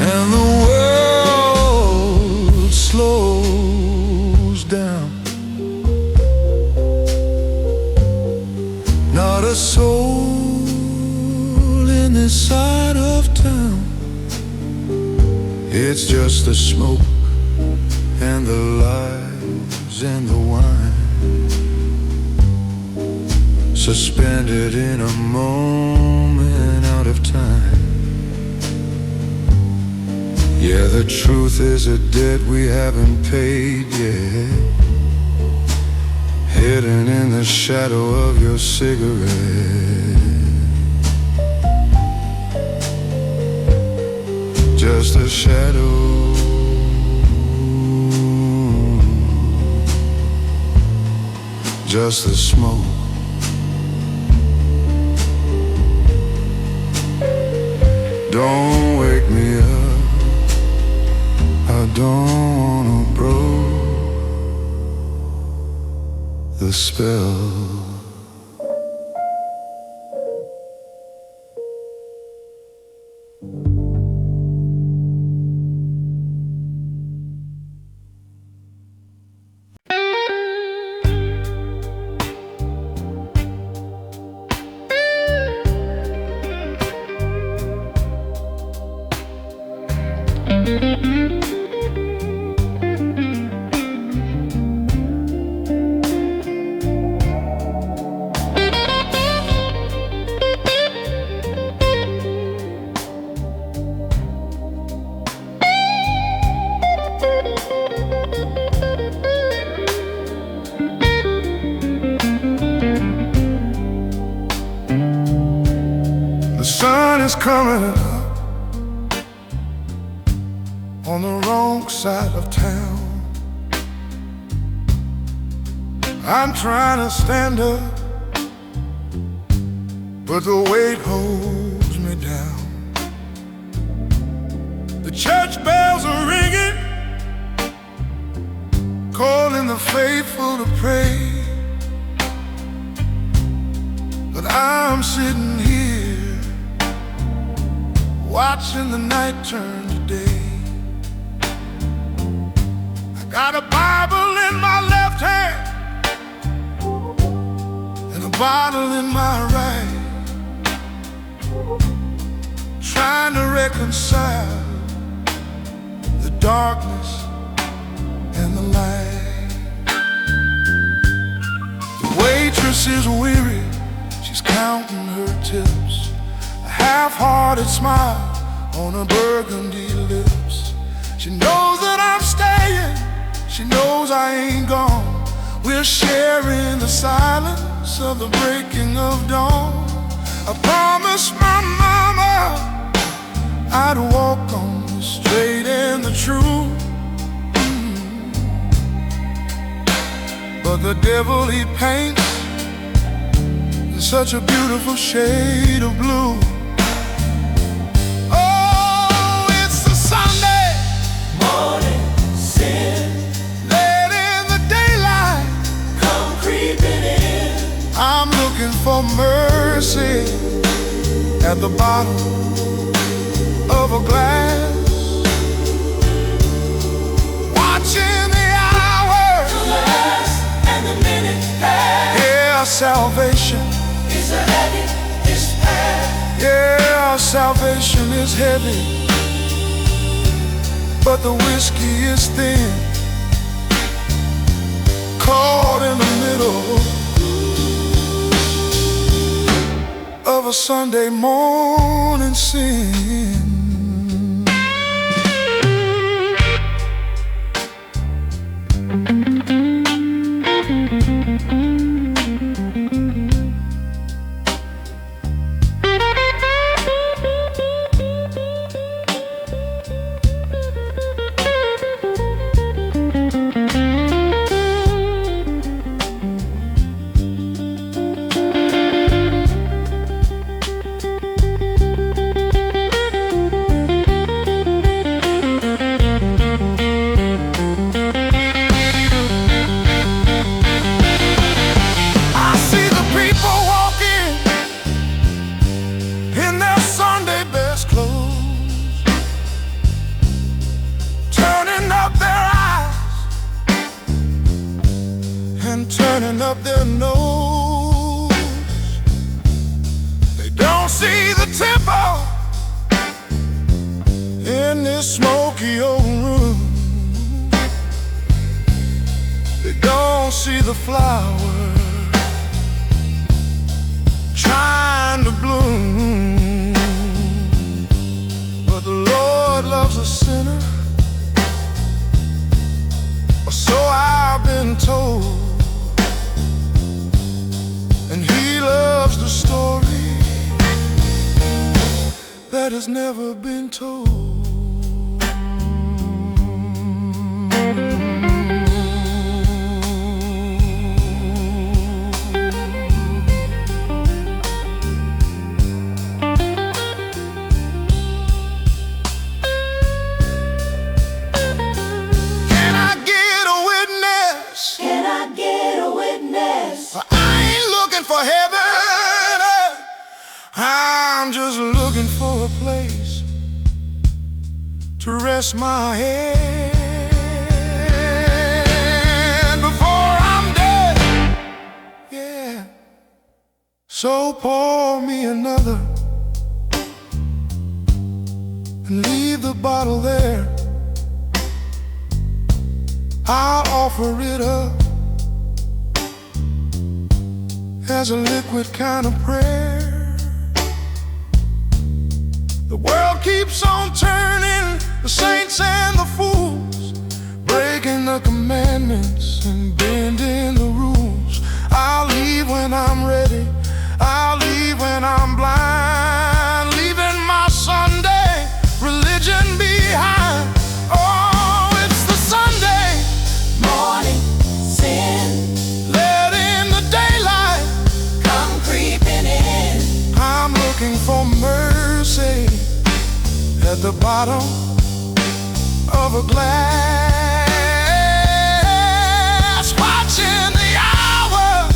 And the world slows down. Not a soul in this side of town. It's just the smoke and the lies and the wine, suspended in a moment out of time. Yeah, the truth is a debt we haven't paid yet, hidden in the shadow of your cigarette. Just a shadow, just the smoke. Don't wake me up, I don't wanna break the spell. The sun is coming up on the wrong side of town. I'm trying to stand up, but the weight holds me down. The church bells are ringing, calling the faithful to pray. But I'm sitting here, watching the night turn to day. I got a Bible in my left hand and a bottle in my right, trying to reconcile the darkness and the light. The waitress is weary, she's counting her tips, a half-hearted smile on her burgundy lips. She knows that I'm staying, she knows I ain't gone. We're sharing the silence of the breaking of dawn. I promised my mama I'd walk on the straight and the true, but the devil he paints in such a beautiful shade of blue. I'm looking for mercy at the bottom of a glass, watching the hours and the minutes pass. Yeah, salvation is a heavy, it's past. salvation is heavy, but the whiskey is thin, caught in the middle of a Sunday morning sin. Turning up their nose, they don't see the temple in this smoky old room. They don't see the flower trying to bloom. But the Lord loves a sinner, or so I've been told. And he loves the story that has never been told. Can I get a witness? Can I get a witness? For heaven, I'm just looking for a place to rest my head before I'm dead. Yeah, so pour me another and leave the bottle there. I'll offer it up as a liquid kind of prayer. The world keeps on turning, the saints and the fools, breaking the commandments and bending the rules. I'll leave when I'm ready, I'll leave when I'm blind, leaving my Sunday religion behind. Oh, it's the Sunday Morning sin, I'm looking for mercy at the bottom of a glass, watching the hour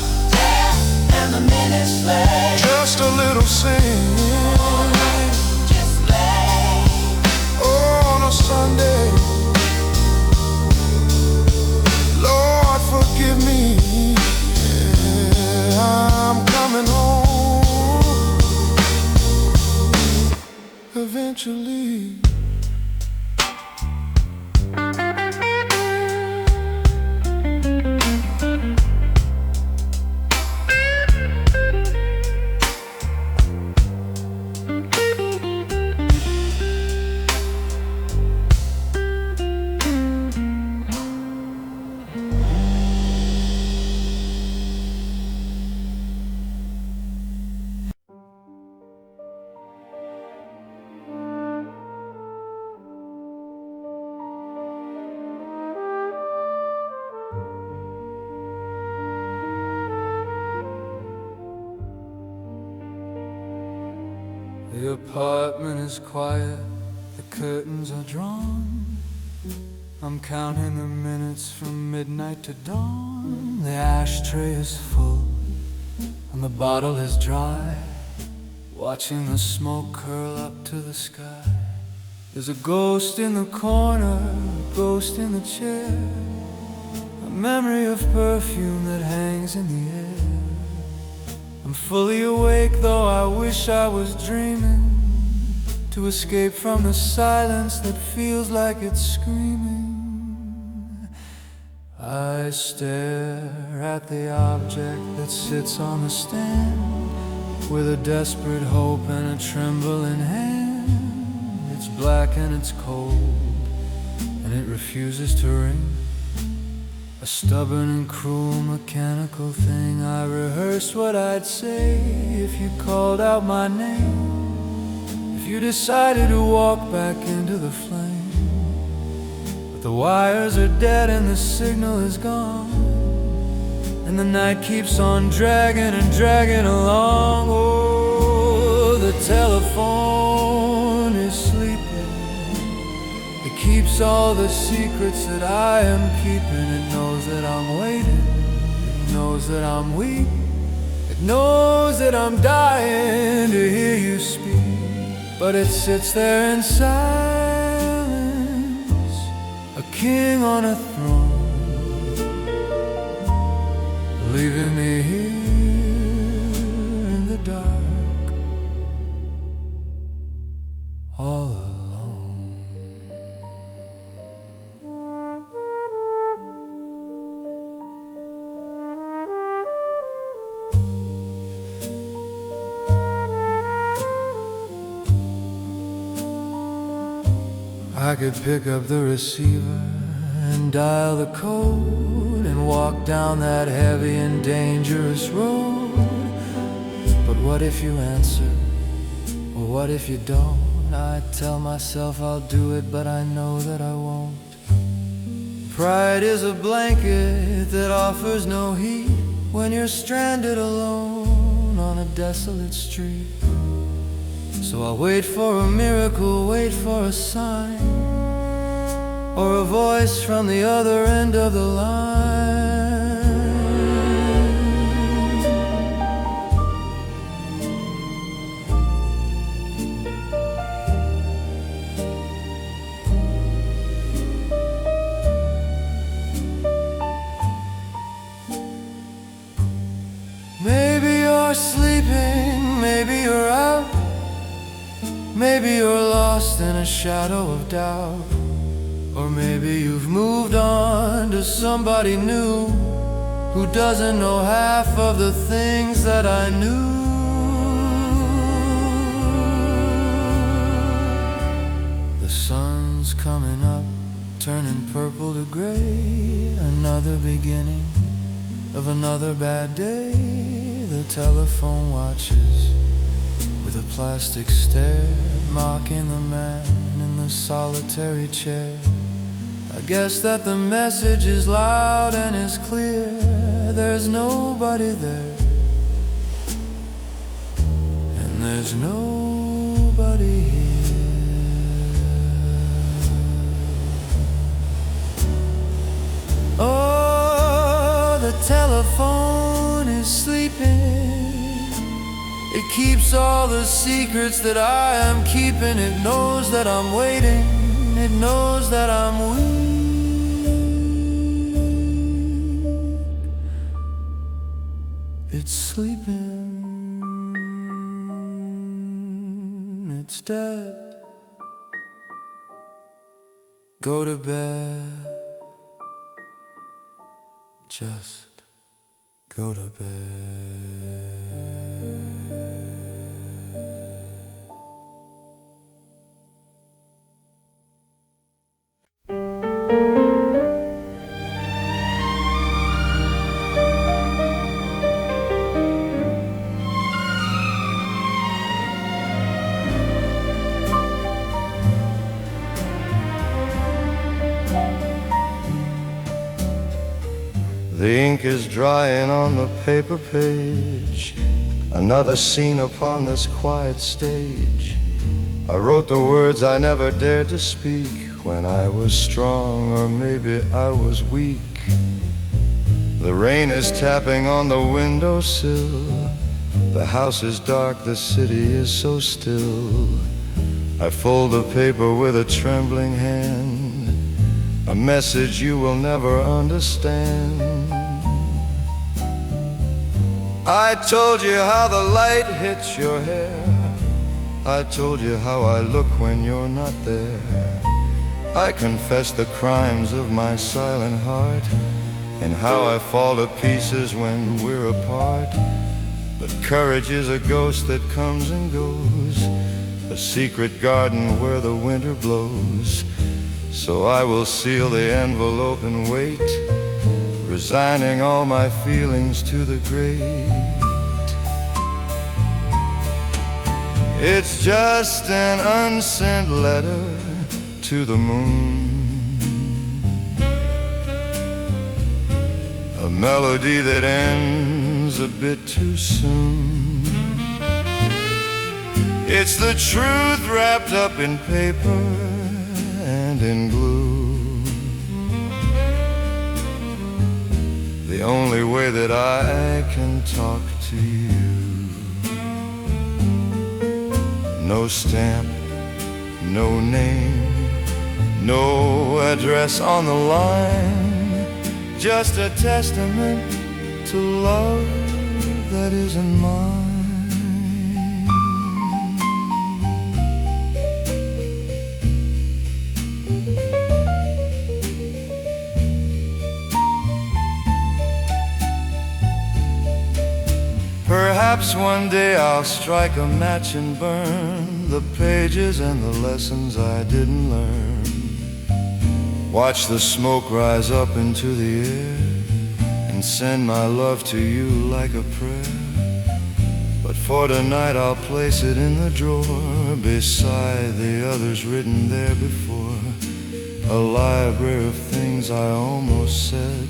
and the minutes play. Just a little sin, Just play. on a Sunday. Lord, forgive me, I'm coming home eventually. The apartment is quiet, the curtains are drawn. I'm counting the minutes from midnight to dawn. The ashtray is full and the bottle is dry, watching the smoke curl up to the sky. There's a ghost in the corner, a ghost in the chair, a memory of perfume that hangs in the air. I'm fully awake, though I wish I was dreaming. to escape from the silence that feels like it's screaming. I stare at the object that sits on the stand with a desperate hope and a trembling hand. It's black and it's cold, and it refuses to ring. A stubborn and cruel mechanical thing. I rehearsed what I'd say if you called out my name, if you decided to walk back into the flame. But the wires are dead and the signal is gone, and the night keeps on dragging and dragging along. Oh, the telephone is sleeping. It keeps all the secrets that I am keeping. It knows that I'm waiting. It knows that I'm weak. It knows that I'm dying to hear you speak. But it sits there in silence, a king on a throne, leaving me here in the dark, all alone. I could pick up the receiver and dial the code and walk down that heavy and dangerous road. But what if you answer? Or what if you don't? I tell myself I'll do it, but I know that I won't. Pride is a blanket that offers no heat when you're stranded alone on a desolate street. So I'll wait for a miracle, wait for a sign, or a voice from the other end of the line. Maybe you're sleeping, maybe you're out, maybe you're lost in a shadow of doubt. Or maybe you've moved on to somebody new who doesn't know half of the things that I knew. The sun's coming up, turning purple to gray. Another beginning of another bad day. The telephone watches with a plastic stare, mocking the man in the solitary chair. I guess that the message is loud and is clear. There's nobody there, and there's nobody here. Oh, the telephone is sleeping. It keeps all the secrets that I am keeping. It knows that I'm waiting. It knows that I'm weak. It's sleeping. It's dead. Go to bed. Just go to bed. The ink is drying on the paper page. Another scene upon this quiet stage. I wrote the words I never dared to speak when I was strong, or maybe I was weak. The rain is tapping on the windowsill. The house is dark, the city is so still. I fold the paper with a trembling hand, a message you will never understand. I told you how the light hits your hair, I told you how I look when you're not there. I confess the crimes of my silent heart, and how I fall to pieces when we're apart. But courage is a ghost that comes and goes, a secret garden where the winter blows. So I will seal the envelope and wait, resigning all my feelings to the grave. It's just an unsent letter to the moon, a melody that ends a bit too soon. It's the truth wrapped up in paper and in glue, the only way that I can talk to you. No stamp, no name, no address on the line, just a testament to love that isn't mine. Perhaps one day I'll strike a match and burn the pages and the lessons I didn't learn. Watch the smoke rise up into the air and send my love to you like a prayer. But for tonight I'll place it in the drawer beside the others written there before, a library of things I almost said,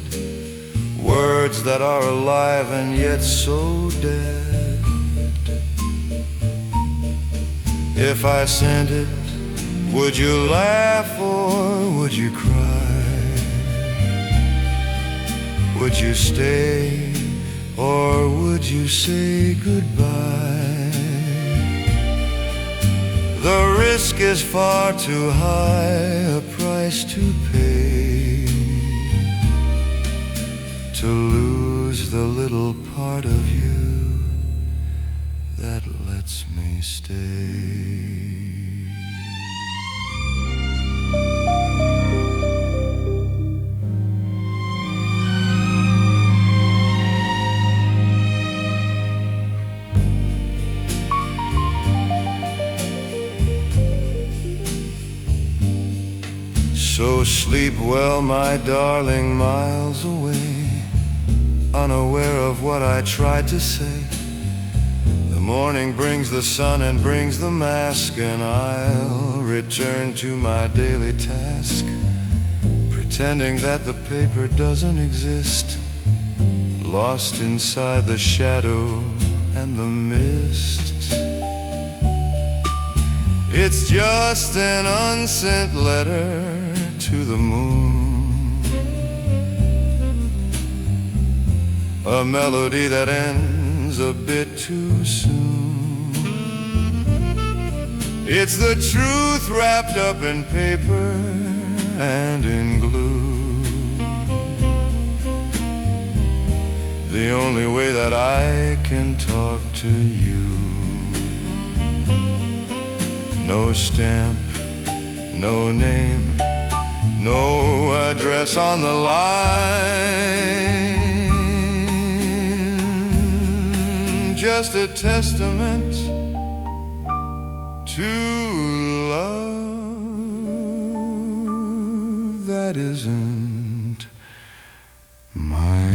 words that are alive and yet so dead. If I sent it, would you laugh or would you cry? Would you stay or would you say goodbye? The risk is far too high, a price to pay, to lose the little part of you that lets me stay. So sleep well, my darling, miles away, unaware of what I tried to say. The morning brings the sun and brings the mask, and I'll return to my daily task, pretending that the paper doesn't exist, lost inside the shadow and the mist. It's just an unsent letter to the moon, a melody that ends a bit too soon. It's the truth wrapped up in paper and in glue, the only way that I can talk to you. No stamp, no name, no address on the line, just a testament to love that isn't mine.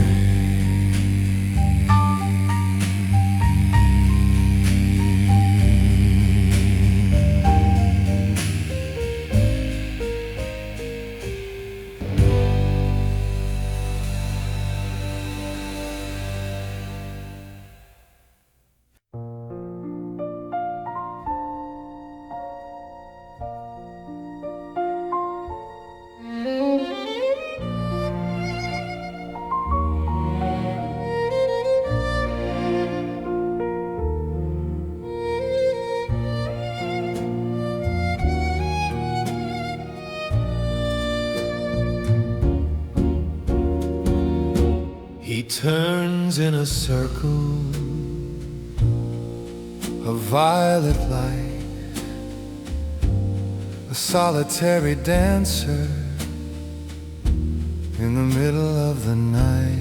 He turns in a circle, a violet light a solitary dancer in the middle of the night.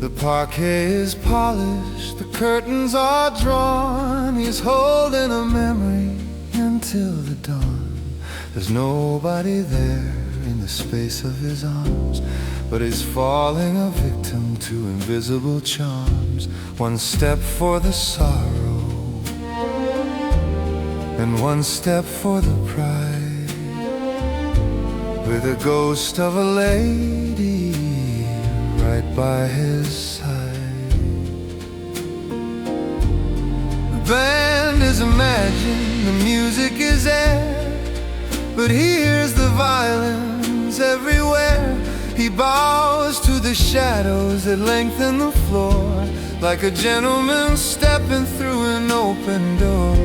The parquet is polished, the curtains are drawn. He's holding a memory until the dawn. There's nobody there in the space of his arms, but he's falling a victim to invisible charms. One step for the sorrow, and one step for the pride, with the ghost of a lady right by his side. The band is imagined, the music is air, but he hears the violins everywhere. He bows to the shadows that lengthen the floor, like a gentleman stepping through an open door.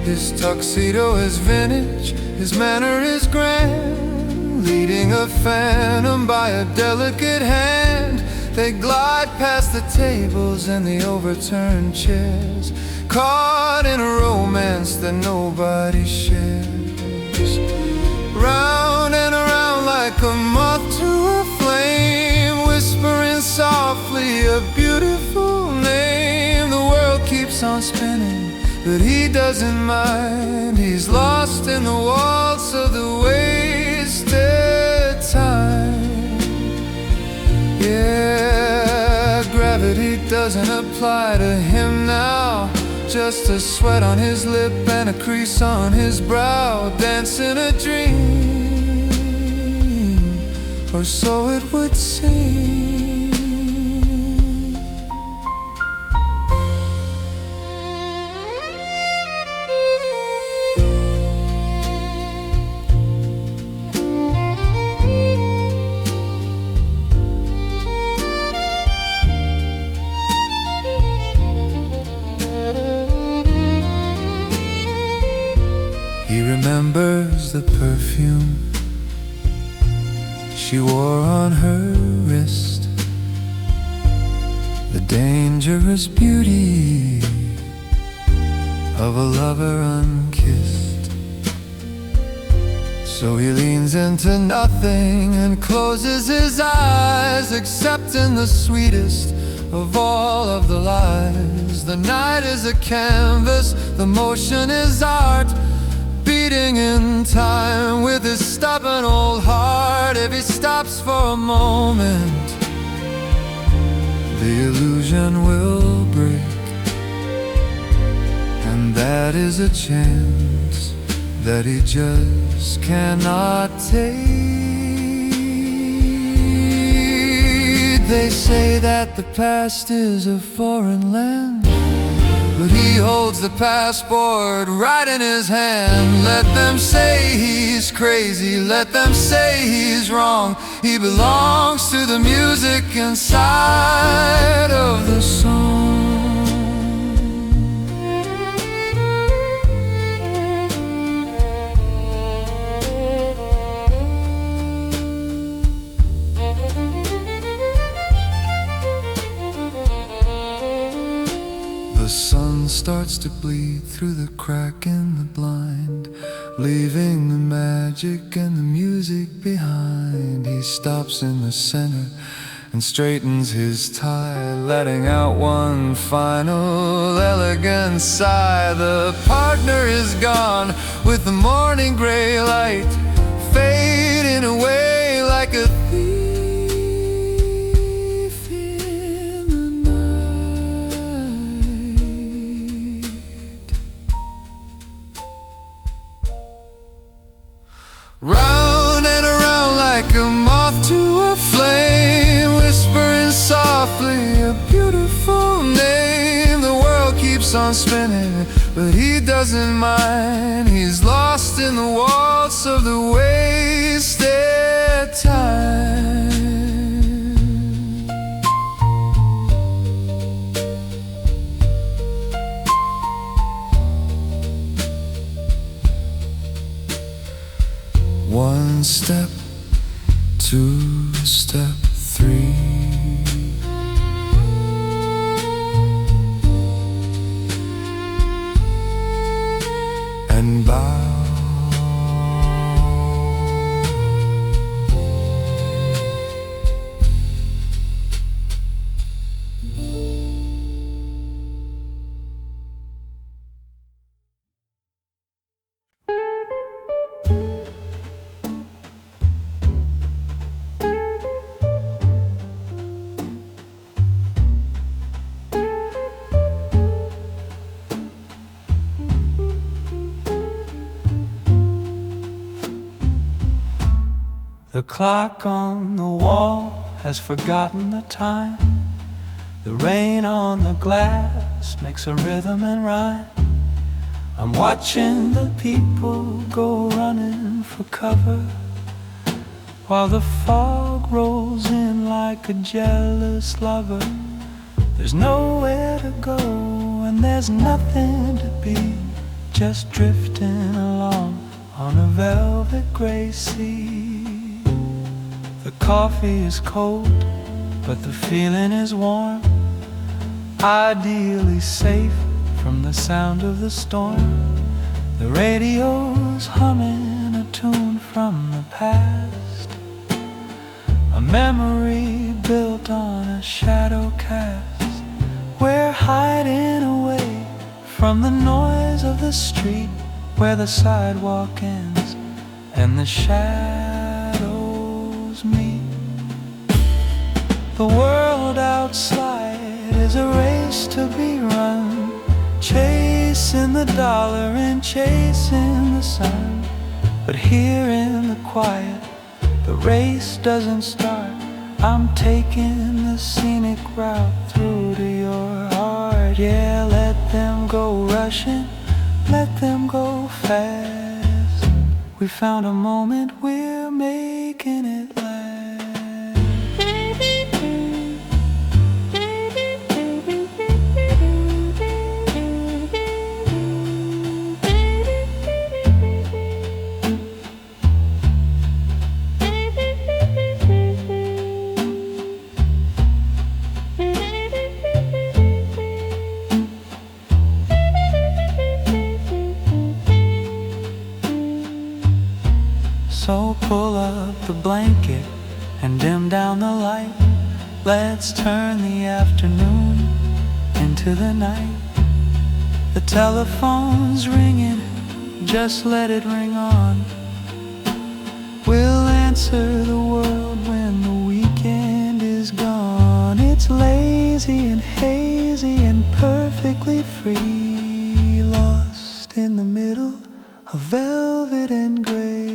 His tuxedo is vintage, his manner is grand, leading a phantom by a delicate hand. They glide past the tables and the overturned chairs, caught in a romance that nobody shares. Round and around like a moth to a flame, whispering softly a beautiful name. The world keeps on spinning, but he doesn't mind. He's lost in the waltz of the wasted time. Yeah, gravity doesn't apply to him now. Just a sweat on his lip and a crease on his brow. Dancing a dream, or so it would seem. He remembers the perfume she wore on her wrist, the dangerous beauty of a lover unkissed. So he leans into nothing and closes his eyes, accepting the sweetest of all of the lies. The night is a canvas, the motion is art, beating in time with his stubborn old heart. If he stops for a moment, the illusion will break, and that is a chance that he just cannot take. They say that the past is a foreign land, but he holds the passport right in his hand. Let them say he's crazy, let them say he's wrong. He belongs to the music inside of the song. The sun starts to bleed through the crack in the blind, leaving the magic and the music behind. He stops in the center and straightens his tie, letting out one final elegant sigh. The partner is gone with the morning gray light fading away like a thief in the night. Round and around like a moth to a flame, whispering softly a beautiful name. The world keeps on spinning, but he doesn't mind. He's lost in the waltz of the wasted time. One step, two step, three. And by The clock on the wall has forgotten the time. The rain on the glass makes a rhythm and rhyme. I'm watching the people go running for cover, while the fog rolls in like a jealous lover. There's nowhere to go and there's nothing to be, just drifting along on a velvet gray sea. The coffee is cold, but the feeling is warm, ideally safe from the sound of the storm. The radio's humming a tune from the past, a memory built on a shadow cast. We're hiding away from the noise of the street, where the sidewalk ends and the shadows meet. The world outside is a race to be run, chasing the dollar and chasing the sun. But here in the quiet, the race doesn't start. I'm taking the scenic route through to your heart. Yeah, let them go rushing, let them go fast. We found a moment, we're making it last. So pull up the blanket and dim down the light. Let's turn the afternoon into the night. The telephone's ringing, just let it ring on. We'll answer the world when the weekend is gone. It's lazy and hazy and perfectly free, lost in the middle of velvet and gray.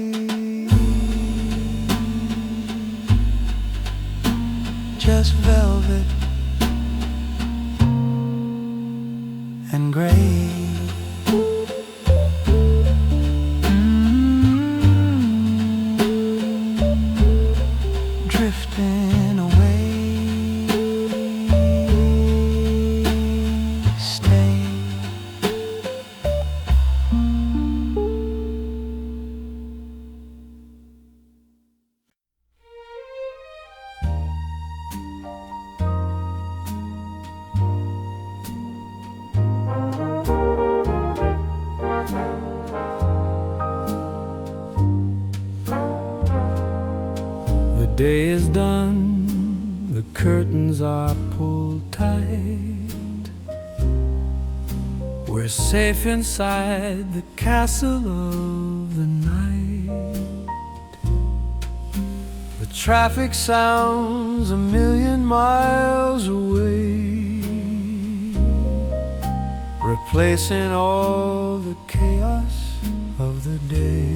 Just velvet and gray. Drifting away. Stay. The day is done, the curtains are pulled tight. We're safe inside the castle of the night. The traffic sounds a million miles away, replacing all the chaos of the day.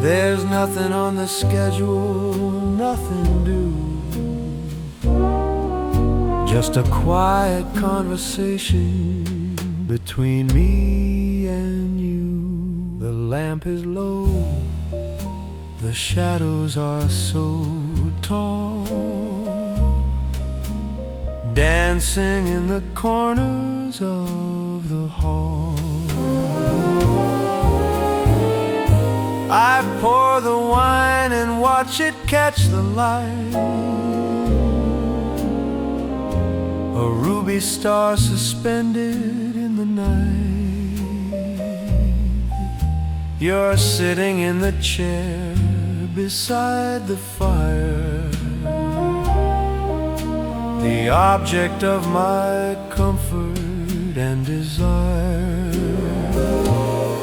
There's nothing on the schedule, nothing due, just a quiet conversation between me and you. The lamp is low, the shadows are so tall, dancing in the corners of the hall. I pour the wine and watch it catch the light, a ruby star suspended in the night. You're sitting in the chair beside the fire, the object of my comfort and desire.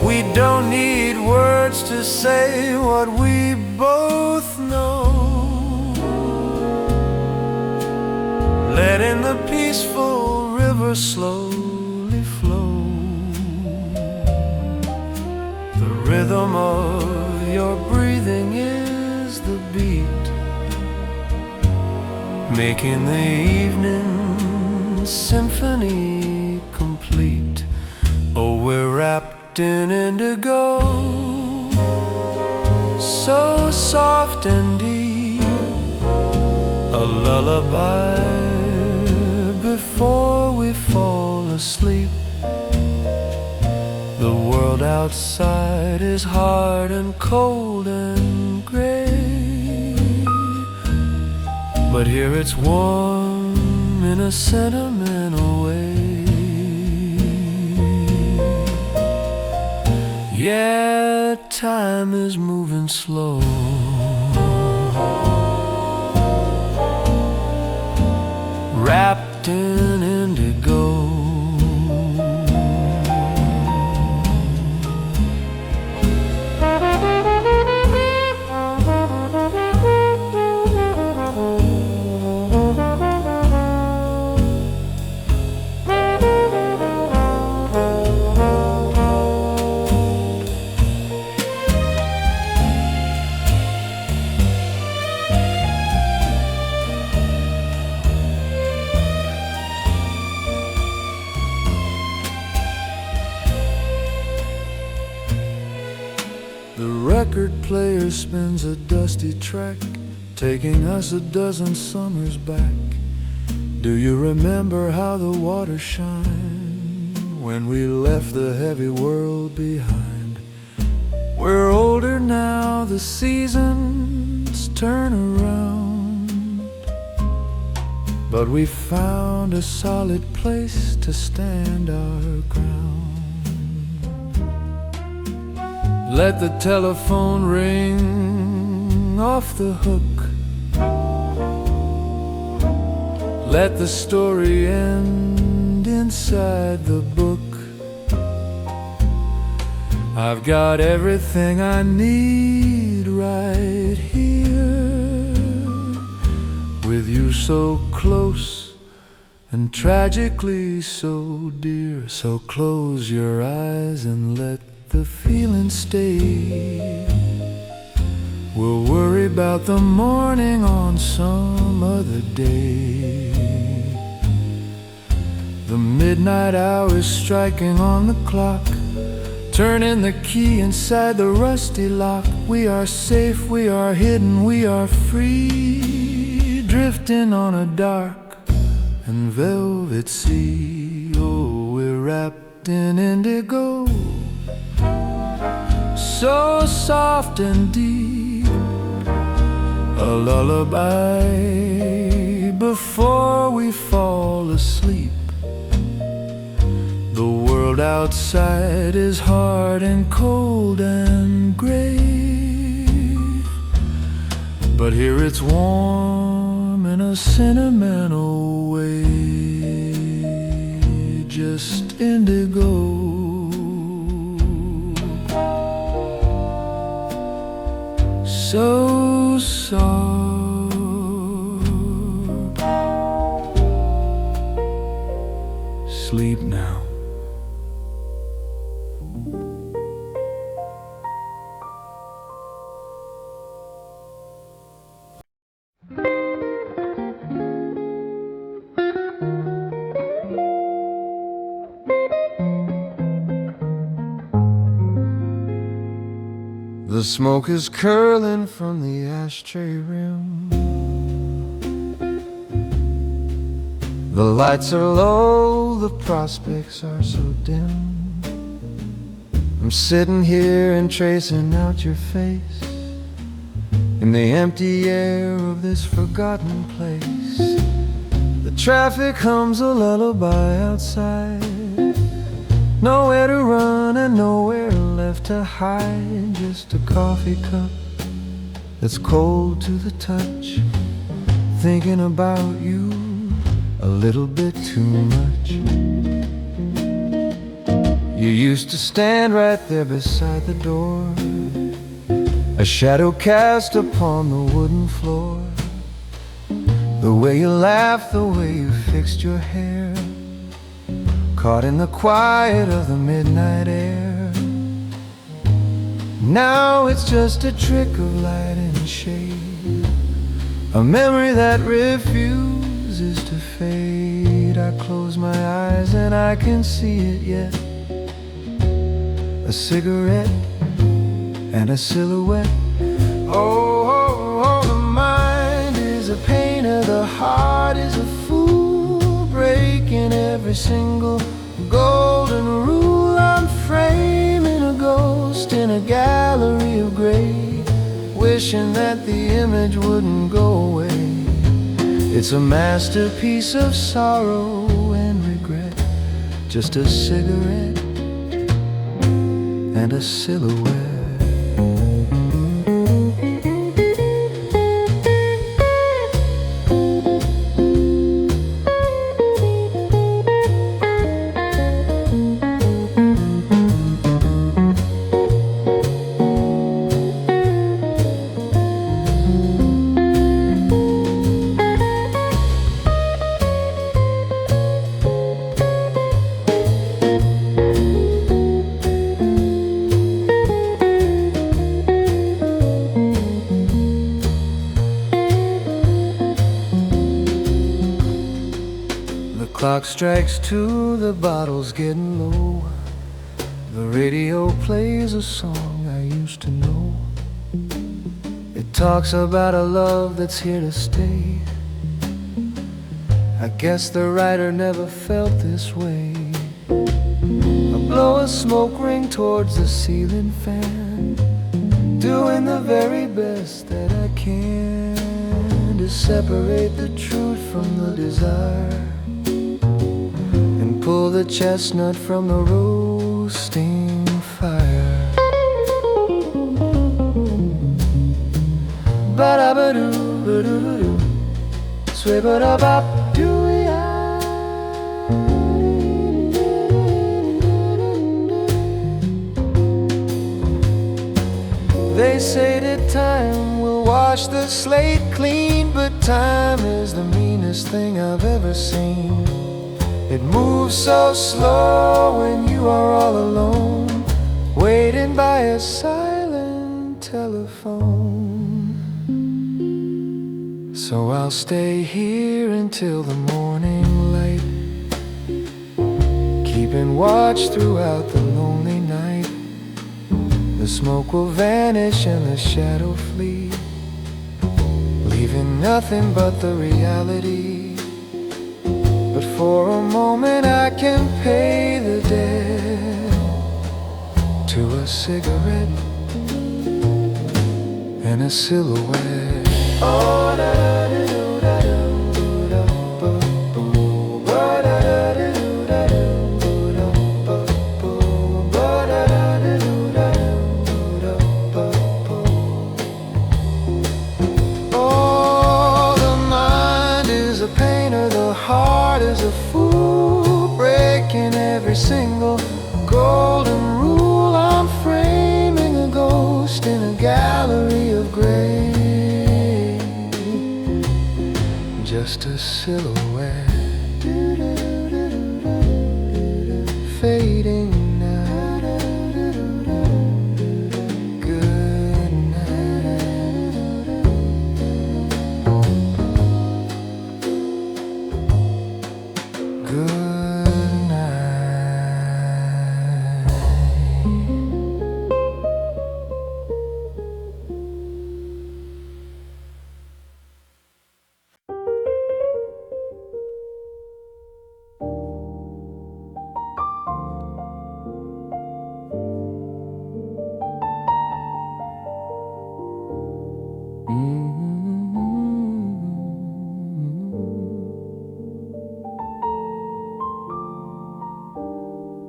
We don't need words to say what we both know, letting the peaceful river slowly flow. The rhythm of your breathing is the beat, making the evening symphony complete. Oh, we're wrapped in indigo, so soft and deep, a lullaby before we fall asleep. The world outside is hard and cold and gray, but here it's warm in a sentimental way. Yeah, time is moving slow, wrapped in indigo. The record player spins a dusty track, taking us a dozen summers back. Do you remember how the water shined when we left the heavy world behind? We're older now, the seasons turn around, but we found a solid place to stand our ground. Let the telephone ring off the hook, let the story end inside the book. I've got everything I need right here, with you so close and tragically so dear. So close your eyes and let the feeling stay. We'll worry about the morning on some other day. The midnight hour is striking on the clock, turning the key inside the rusty lock. We are safe, we are hidden, we are free, drifting on a dark and velvet sea. Oh, we're wrapped in indigo, so soft and deep, a lullaby before we fall asleep. The world outside is hard and cold and gray, but here it's warm in a sentimental way. Just indigo, so soft. Sleep now. The smoke is curling from the ashtray rim. The lights are low, the prospects are so dim. I'm sitting here and tracing out your face in the empty air of this forgotten place. The traffic hums a lullaby outside, nowhere to run and nowhere left to hide. Just a coffee cup that's cold to the touch, thinking about you a little bit too much. You used to stand right there beside the door, a shadow cast upon the wooden floor. The way you laughed, the way you fixed your hair, caught in the quiet of the midnight air. Now it's just a trick of light and shade, a memory that refuses to fade. I close my eyes and I can see it yet, a cigarette and a silhouette. Oh, oh, oh, the mind is a painter, the heart is a fool, breaking every single golden rule. I'm framing a ghost in a gallery of gray, wishing that the image wouldn't go away. It's a masterpiece of sorrow and regret, just a cigarette and a silhouette. Clock strikes 2, the bottle's getting low. The radio plays a song I used to know. It talks about a love that's here to stay. I guess the writer never felt this way. I blow a smoke ring towards the ceiling fan, doing the very best that I can to separate the truth from the desire, pull the chestnut from the roasting fire. Ba-da-ba-doo, ba-doo-ba-doo, sway-ba-da-bop-doo-ya. They say that time will wash the slate clean, but time is the meanest thing I've ever seen. It moves so slow when you are all alone, waiting by a silent telephone. So I'll stay here until the morning light, keeping watch throughout the lonely night. The smoke will vanish and the shadow flee, leaving nothing but the reality. But for a moment I can pay the debt to a cigarette and a silhouette. Oh, da da da da da da da da da Oh, the mind is a painter, the heart is a fool, breaking every single golden rule. I'm framing a ghost in a gallery of gray, just a silhouette, fading now. Good night. Good night.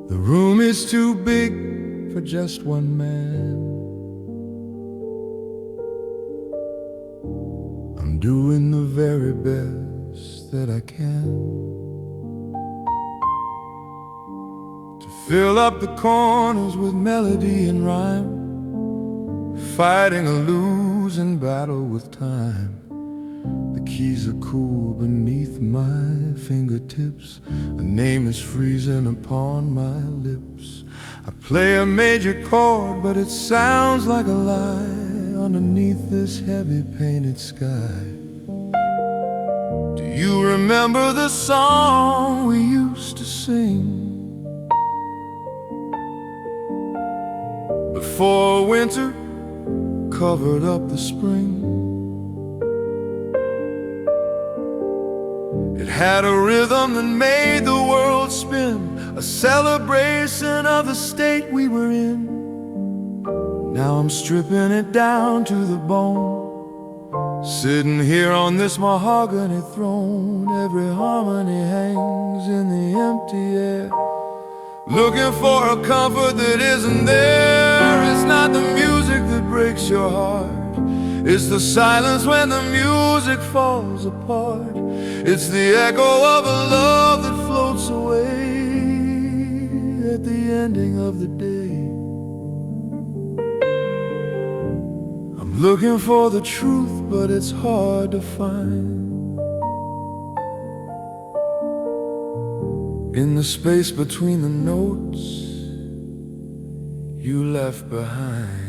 The room is too big for just one man. I'm doing the very best that I can to fill up the corners with melody and rhyme, fighting a losing battle with time. The keys are cool beneath my fingertips, a name is freezing upon my lips. I play a major chord, but it sounds like a lie underneath this heavy painted sky. Do you remember the song we used to sing before winter covered up the spring? It had a rhythm that made the world spin, a celebration of the state we were in. Now I'm stripping it down to the bone, sitting here on this mahogany throne. Every harmony hangs in the empty air, looking for a comfort that isn't there. It's not the music that breaks your heart, it's the silence when the music falls apart. It's the echo of a love that floats away at the ending of the day. I'm looking for the truth, but it's hard to find. In the space between the notes you left behind.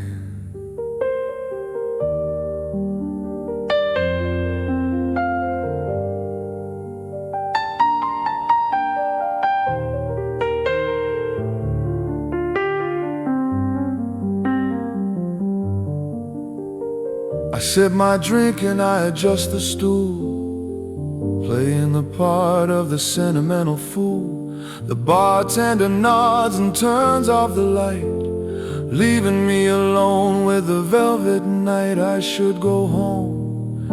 I sip my drink and I adjust the stool, playing the part of the sentimental fool. The bartender nods and turns off the light, leaving me alone with the velvet night. I should go home,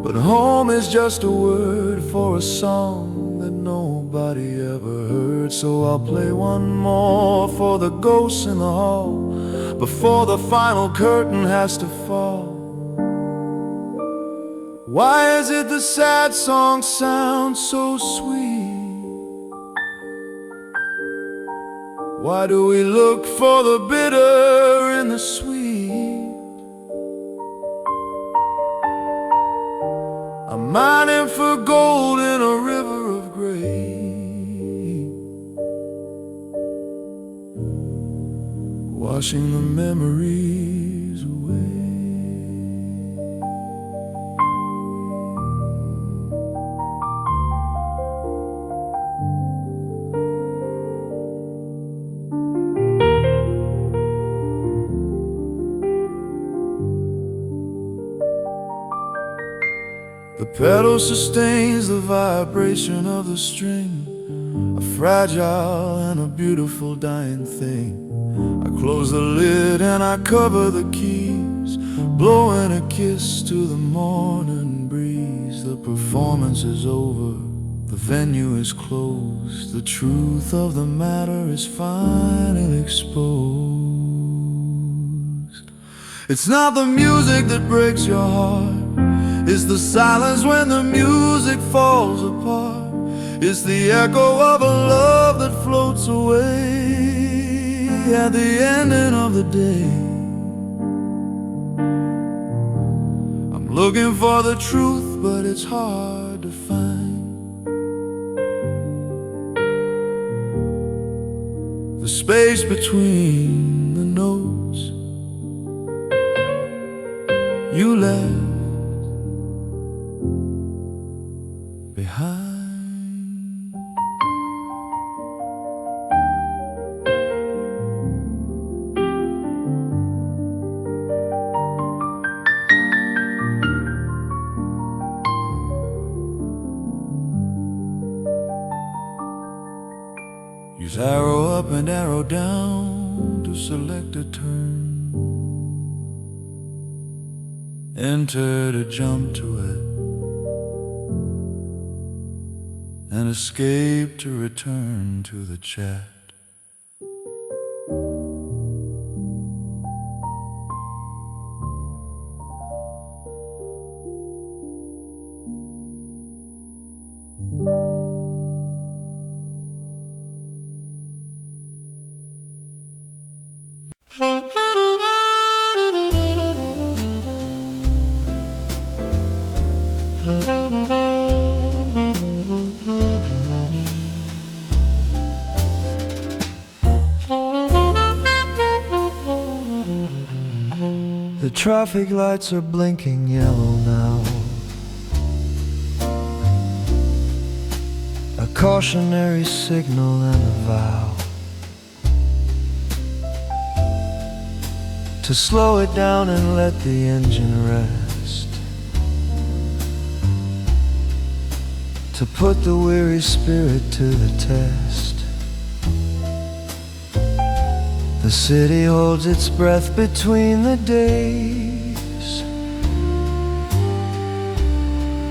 but home is just a word for a song that nobody ever heard. So I'll play one more for the ghosts in the hall before the final curtain has to fall. Why is it the sad songs sound so sweet? Why do we look for the bitter in the sweet? I'm mining for gold in a river of gray, washing the memories away. The pedal sustains the vibration of the string, a fragile and a beautiful dying thing. I close the lid and I cover the keys, blowing a kiss to the morning breeze. The performance is over, the venue is closed. The truth of the matter is finally exposed. It's not the music that breaks your heart, it's the silence when the music falls apart. It's the echo of a love that floats away at the ending of the day. I'm looking for the truth, but it's hard to find. The space between the notes you left behind. Use arrow up and arrow down to select a turn. Enter to jump to it, and escape to return to the chat. traffic lights are blinking yellow now, a cautionary signal and a vow to slow it down and let the engine rest, to put the weary spirit to the test. The city holds its breath between the days,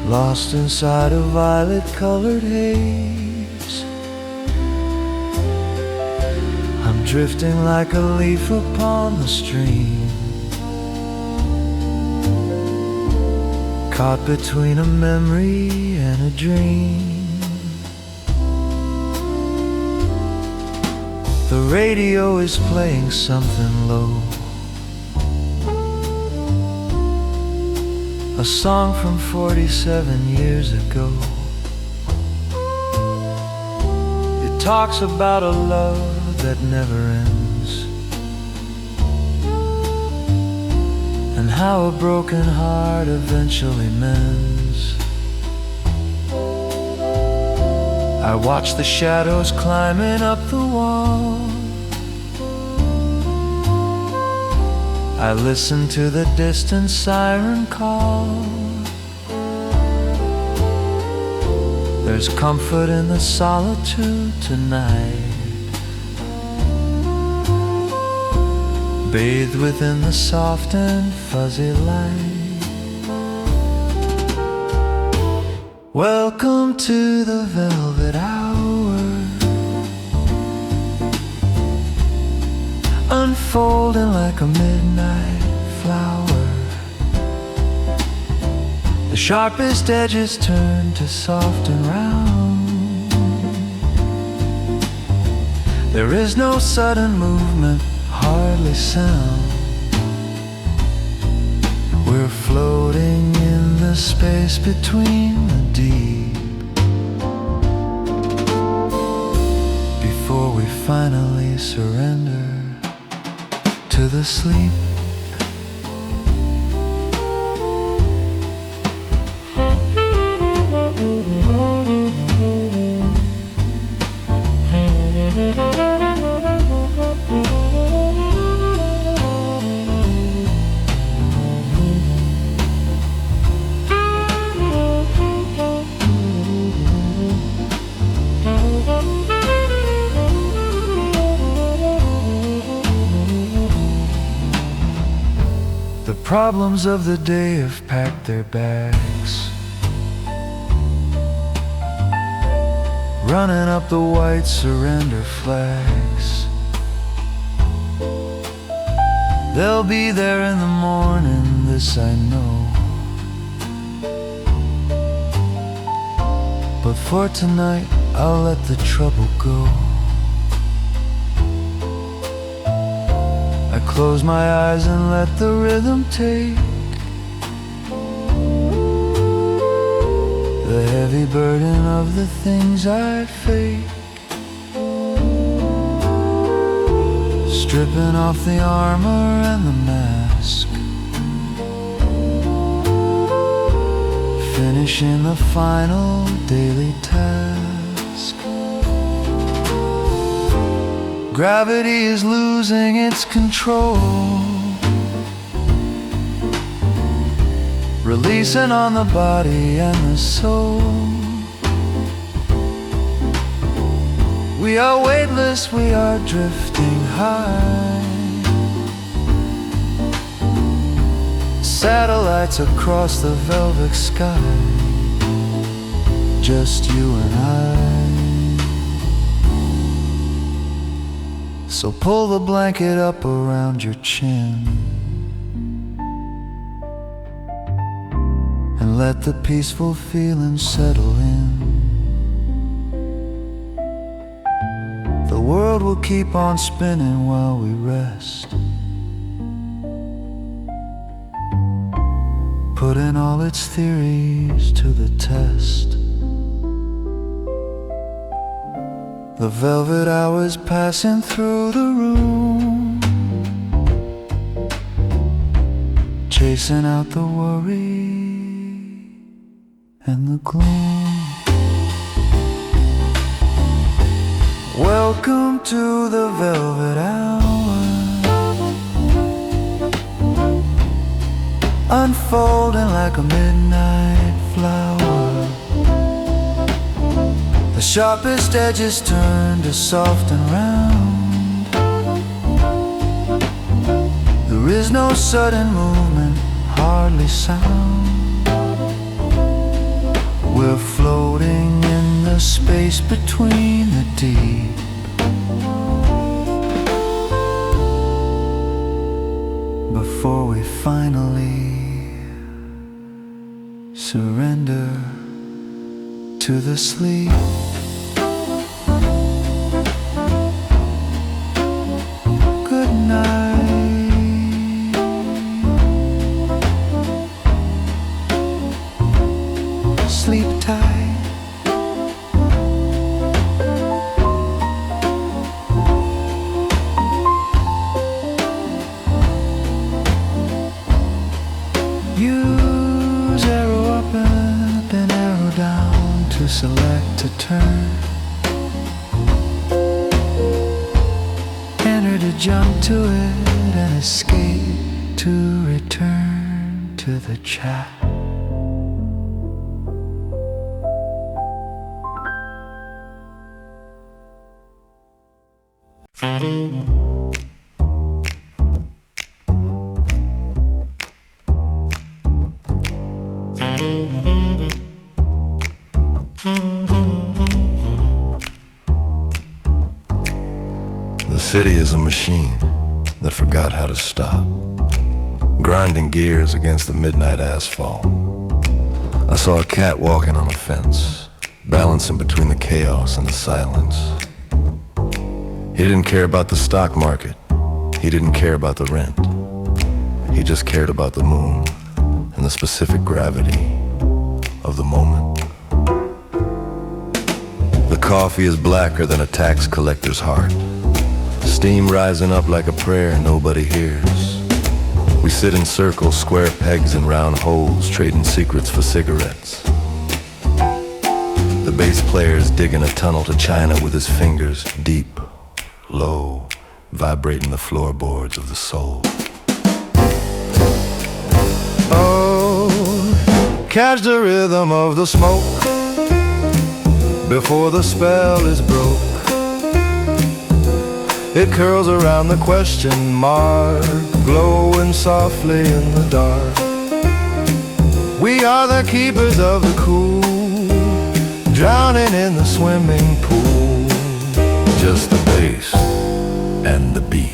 lost inside a violet-colored haze. I'm drifting like a leaf upon the stream, caught between a memory and a dream. The radio is playing something low, a song from 47 years ago. It talks about a love that never ends, and how a broken heart eventually mends. I watch the shadows climbing up the wall, I listen to the distant siren call. There's comfort in the solitude tonight, bathed within the soft and fuzzy light. Welcome to the velvet hour, unfolding like a midnight flower. The sharpest edges turn to soft and round. There is no sudden movement, hardly sound. We're floating in the space between the deep, before we finally surrender to the sleep. The problems of the day have packed their bags, running up the white surrender flags. They'll be there in the morning, this I know, but for tonight I'll let the trouble go. I close my eyes and let the rhythm take the heavy burden of the things I'd fake, stripping off the armor and the mask, finishing the final daily task. Gravity is losing its control, releasing on the body and the soul. We are weightless, we are drifting high, satellites across the velvet sky, just you and I. So pull the blanket up around your chin and let the peaceful feeling settle in. The world will keep on spinning while we rest, putting all its theories to the test. The velvet hours passing through the room, chasing out the worry and the gloom. Welcome to the velvet hour, unfolding like a midnight flower. The sharpest edges turn to soft and round. There is no sudden movement, hardly sound. We're floating in the space between the deep. Before we finally surrender to the sleep. Good night. Sleep tight. Use arrow up and arrow down to select a turn. Enter to jump to it and escape to return to the chat. The city is a machine that forgot how to stop, grinding gears against the midnight asphalt. I saw a cat walking on a fence, balancing between the chaos and the silence. He didn't care about the stock market. He didn't care about the rent. He just cared about the moon and the specific gravity of the moment. The coffee is blacker than a tax collector's heart. Steam rising up like a prayer nobody hears. We sit in circles, square pegs and round holes, trading secrets for cigarettes. The bass player's digging a tunnel to China with his fingers deep, low, vibrating the floorboards of the soul. Oh, catch the rhythm of the smoke before the spell is broke. It curls around the question mark, glowing softly in the dark. We are the keepers of the cool, drowning in the swimming pool. Just the bass and the beat.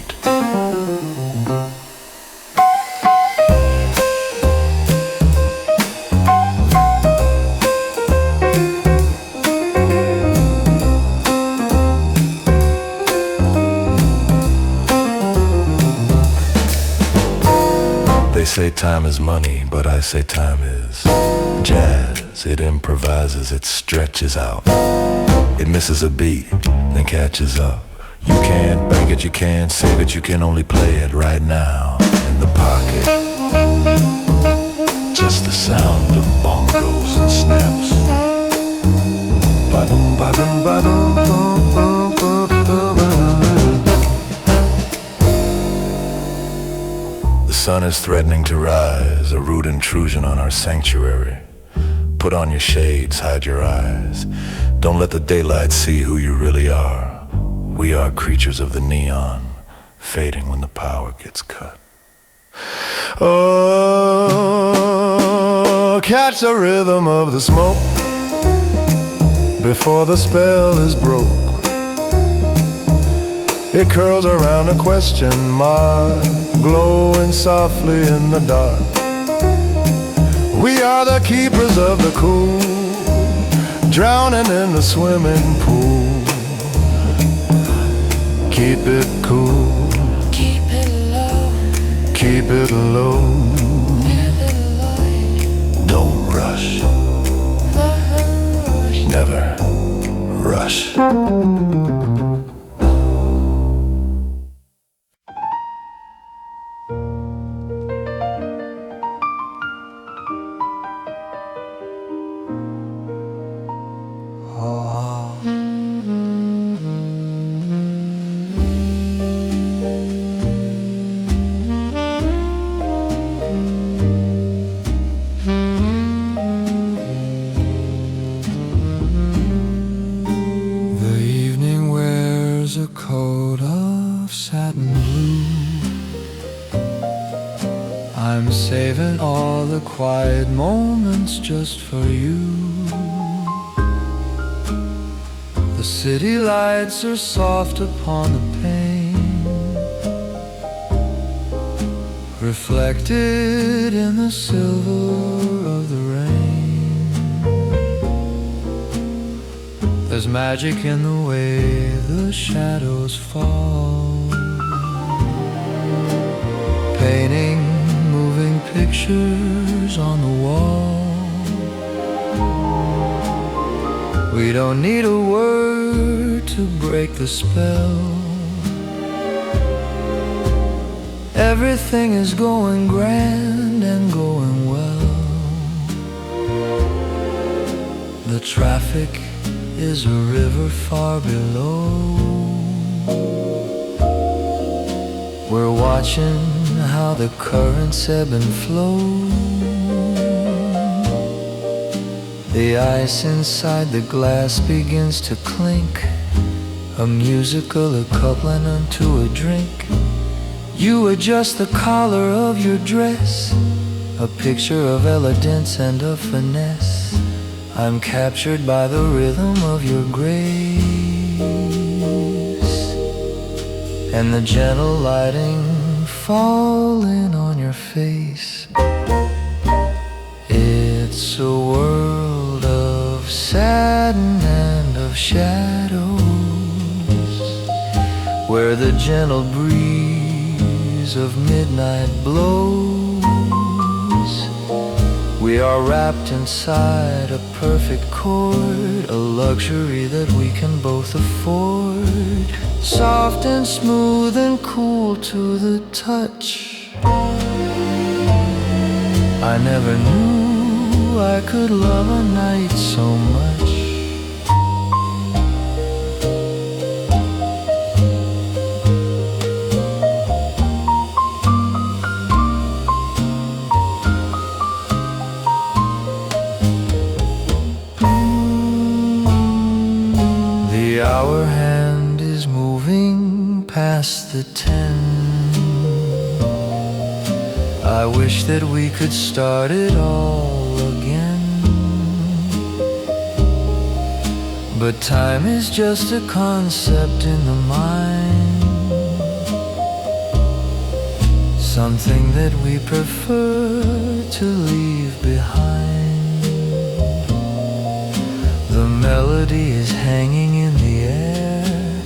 They say time is money, but I say time is jazz. It improvises, it stretches out. It misses a beat, then catches up. You can't bank it, you can't save it, you can only play it right now in the pocket. Just the sound of bongos and snaps. Ba-dum, ba-dum, ba-dum, ba-dum, ba-dum, ba-dum. The sun is threatening to rise, a rude intrusion on our sanctuary. Put on your shades, hide your eyes. Don't let the daylight see who you really are. We are creatures of the neon, fading when the power gets cut. Oh, catch the rhythm of the smoke before the spell is broke. It curls around a question mark, glowing softly in the dark. We are the keepers of the cool, drowning in the swimming pool. Keep it cool, Keep it low, keep it low. never light, Don't rush, never rush. never rush. coat of satin blue. I'm saving all the quiet moments just for you. The city lights are soft upon the pane, reflected in the silver of the rain. There's magic in the way the shadows fall, painting moving pictures on the wall. We don't need a word to break the spell. Everything is going grand and going well. The traffic is a river far below. We're watching how the currents ebb and flow. The ice inside the glass begins to clink, a musical coupling unto a drink. You adjust the collar of your dress, a picture of elegance and of finesse. I'm captured by the rhythm of your grace, and the gentle lighting falling on your face. It's a world of satin and of shadows, where the gentle breeze of midnight blows. We are wrapped inside a perfect chord, a luxury that we can both afford. Soft and smooth and cool to the touch. I never knew I could love a night so much. The hour hand is moving past the 10. I wish that we could start it all again, but time is just a concept in the mind, something that we prefer to leave behind. The melody is hanging in the air,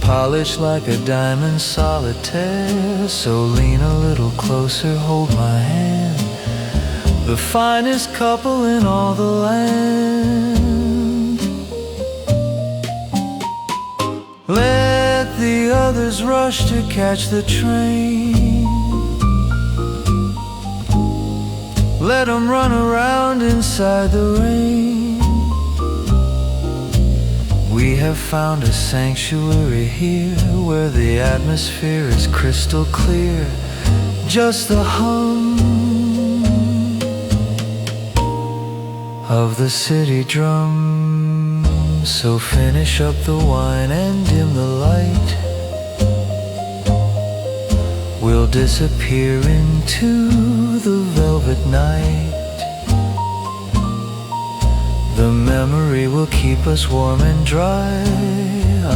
polished like a diamond solitaire. So lean a little closer, hold my hand, the finest couple in all the land. Let the others rush to catch the train, let them run around inside the rain. We have found a sanctuary here, where the atmosphere is crystal clear, just the hum of the city drum. So finish up the wine and dim the light. We'll disappear into the velvet night. The memory will keep us warm and dry,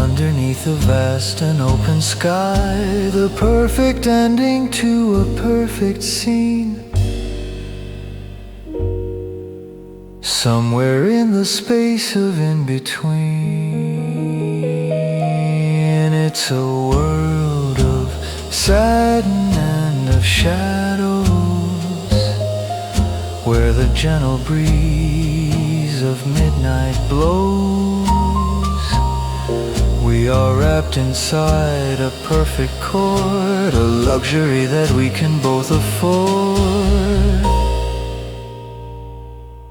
underneath a vast and open sky. The perfect ending to a perfect scene, somewhere in the space of in-between. It's a world of satin and of shadows, where the gentle breeze of midnight blows. We are wrapped inside a perfect chord, a luxury that we can both afford.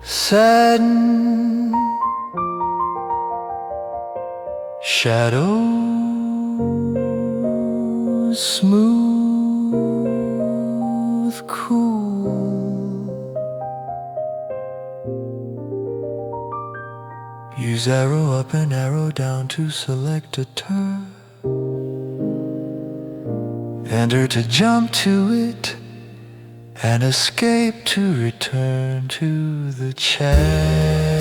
Satin, shadows, smooth, cool. Use arrow up and arrow down to select a turn. enter to jump to it, and escape to return to the chance.